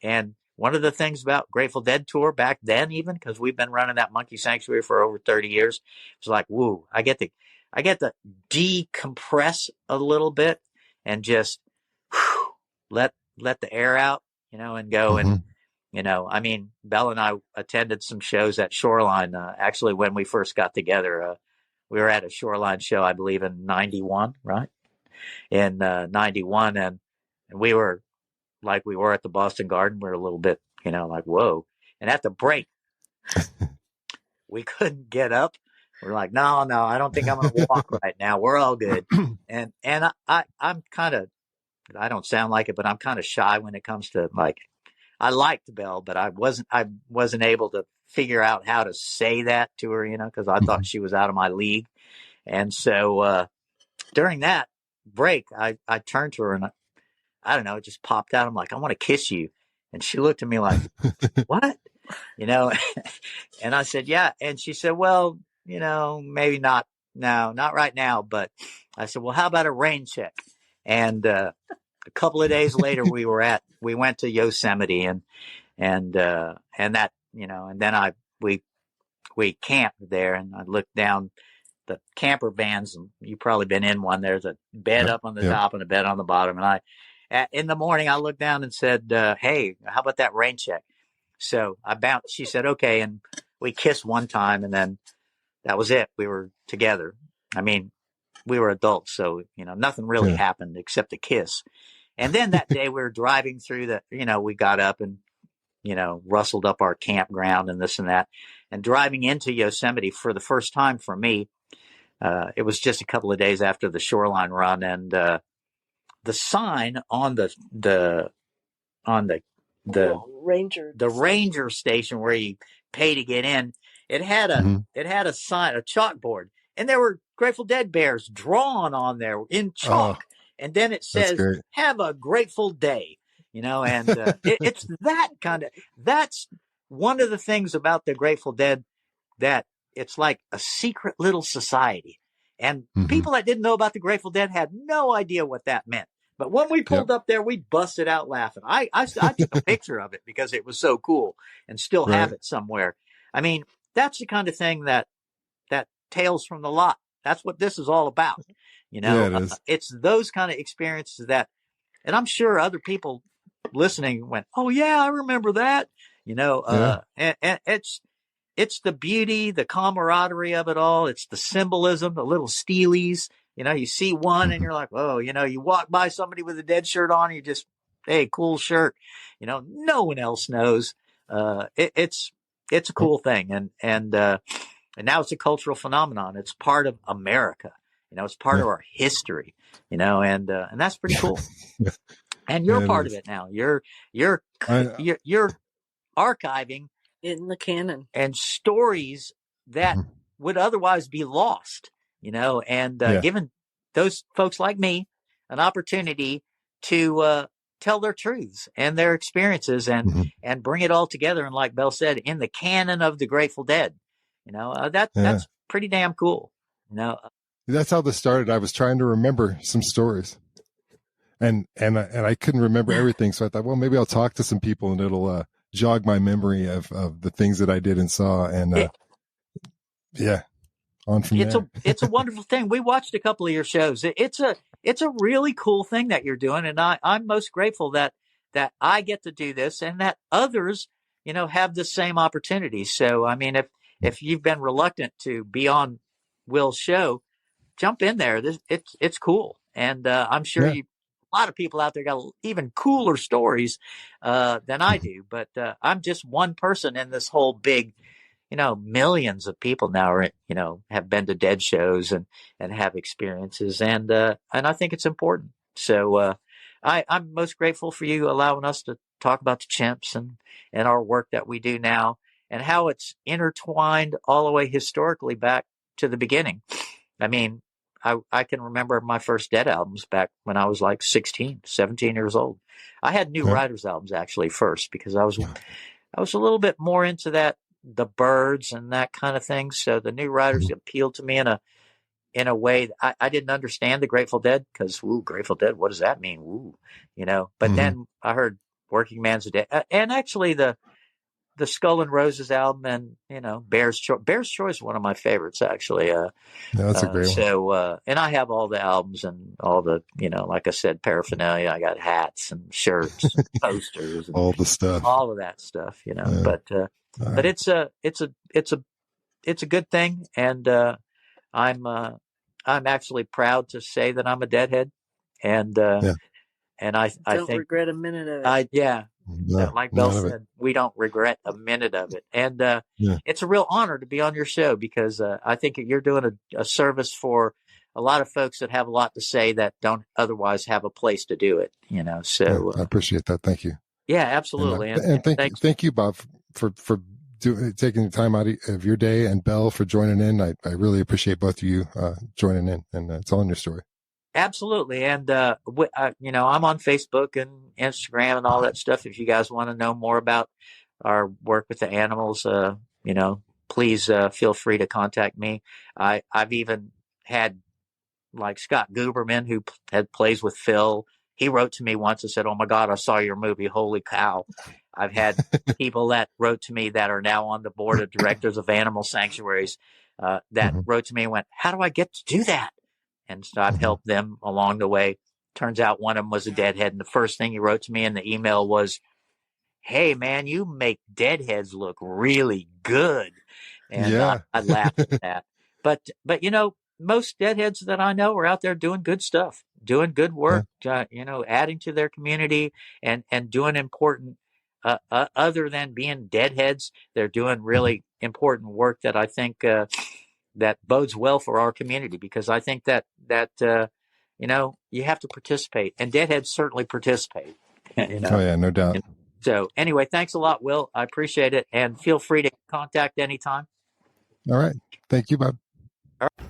And one of the things about Grateful Dead tour back then, even because we've been running that monkey sanctuary for over 30 years, it's like, woo, I get to decompress a little bit and just whew, let the air out, and go. And, Mm-hmm. I mean, Belle and I attended some shows at Shoreline. Actually, when we first got together, we were at a Shoreline show, I believe in 91, right? In 91. And we were like we were at the Boston Garden. We were a little bit, like, whoa. And at the break, we couldn't get up. We're like, no, I don't think I'm going to walk right now. We're all good. And I'm kind of, I don't sound like it, but I'm kind of shy when it comes to, like, I liked Belle, but I wasn't able to figure out how to say that to her, because I thought she was out of my league. And so during that break, I turned to her and I don't know, it just popped out. I'm like, I want to kiss you. And she looked at me like, what? And I said, yeah. And she said, well, maybe not. No, not right now. But I said, well, how about a rain check? And a couple of days later, we went to Yosemite and that, and then we camped there, and I looked down the camper vans, and you've probably been in one. There's a bed up on the top and a bed on the bottom. And in the morning, I looked down and said, hey, how about that rain check? So I bounced. She said, okay. And we kissed one time, and then that was it. We were together. I mean, we were adults, so, nothing really happened except a kiss. And then that day we were driving through we got up and, rustled up our campground and this and that, and driving into Yosemite for the first time for me. It was just a couple of days after the Shoreline run, and the sign on the ranger station where you pay to get in, it had a sign, a chalkboard, and there were Grateful Dead bears drawn on there in chalk, and then it says, "Have a grateful day," and it's that kind of. That's one of the things about the Grateful Dead, that it's like a secret little society. And people that didn't know about the Grateful Dead had no idea what that meant. But when we pulled up there, we busted out laughing. I took a picture of it because it was so cool, and still have it somewhere. I mean, that's the kind of thing that Tales from the Lot, that's what this is all about. Yeah, it is. It's those kind of experiences that, and I'm sure other people listening went, oh yeah, I remember that, and it's the beauty, the camaraderie of it all. It's the symbolism, the little steelies. You see one and you're like, oh, you walk by somebody with a Dead shirt on, you just, hey, cool shirt. No one else knows. It's a cool thing. And now it's a cultural phenomenon. It's part of America. It's part of our history, and that's pretty cool. And you're part of it now. You're archiving in the canon and stories that would otherwise be lost, and giving those folks like me an opportunity to tell their truths and their experiences and bring it all together. And like Belle said, in the canon of the Grateful Dead, that's pretty damn cool. That's how this started. I was trying to remember some stories, and I couldn't remember everything. So I thought, well, maybe I'll talk to some people and it'll jog my memory of the things that I did and saw. And on from there. It's a wonderful thing. We watched a couple of your shows. It's a really cool thing that you're doing, and I'm most grateful that I get to do this, and that others, have the same opportunity. So, I mean, if you've been reluctant to be on Will's show, jump in there. It's cool, and I'm sure a lot of people out there got even cooler stories than I do. But I'm just one person in this whole big. Millions of people now are, have been to Dead shows and have experiences. And I think it's important. So I'm most grateful for you allowing us to talk about the chimps and our work that we do now and how it's intertwined all the way historically back to the beginning. I mean, I can remember my first Dead albums back when I was like 16, 17 years old. I had New Riders albums actually first because I was a little bit more into that, the Byrds and that kind of thing. So the New Riders appealed to me in a way that I didn't understand the Grateful Dead because, Grateful Dead, what does that mean? But then I heard Working Man's a Dead, and actually the Skull and Roses album, and Bear's Choice is one of my favorites actually. That's a great one. So and I have all the albums and all the like I said, paraphernalia. I got hats and shirts, and posters, and all the stuff, all of that stuff. But it's a good thing, and I'm actually proud to say that I'm a Deadhead, and I Don't think regret a minute of it. like Bell said, we don't regret a minute of it. And it's a real honor to be on your show because I think you're doing a service for a lot of folks that have a lot to say that don't otherwise have a place to do it. So I appreciate that. Thank you. Yeah, absolutely. And thank you, Bob, for taking the time out of your day, and Belle for joining in. I really appreciate both of you joining in and telling your story. Absolutely. And, I'm on Facebook and Instagram and all that stuff. If you guys want to know more about our work with the animals, please feel free to contact me. I've even had like Scott Guberman, who plays with Phil. He wrote to me once and said, "Oh my God, I saw your movie. Holy cow." I've had people that wrote to me that are now on the board of directors of animal sanctuaries that wrote to me and went, "How do I get to do that?" And so I've helped them along the way. Turns out one of them was a Deadhead. And the first thing he wrote to me in the email was, "Hey, man, you make Deadheads look really good." And I laughed at that. But most Deadheads that I know are out there doing good stuff, doing good work, adding to their community and doing important, other than being Deadheads, they're doing really important work that I think that bodes well for our community, because I think that you have to participate, and Deadheads certainly participate. Oh yeah, no doubt. So anyway, thanks a lot, Will. I appreciate it, and feel free to contact anytime. All right, thank you, Bob. All right.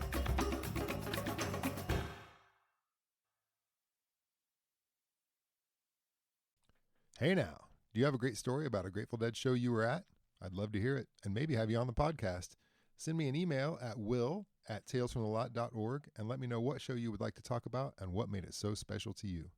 Hey now, do you have a great story about a Grateful Dead show you were at? I'd love to hear it and maybe have you on the podcast. Send me an email at will@talesfromthelot.org and let me know what show you would like to talk about and what made it so special to you.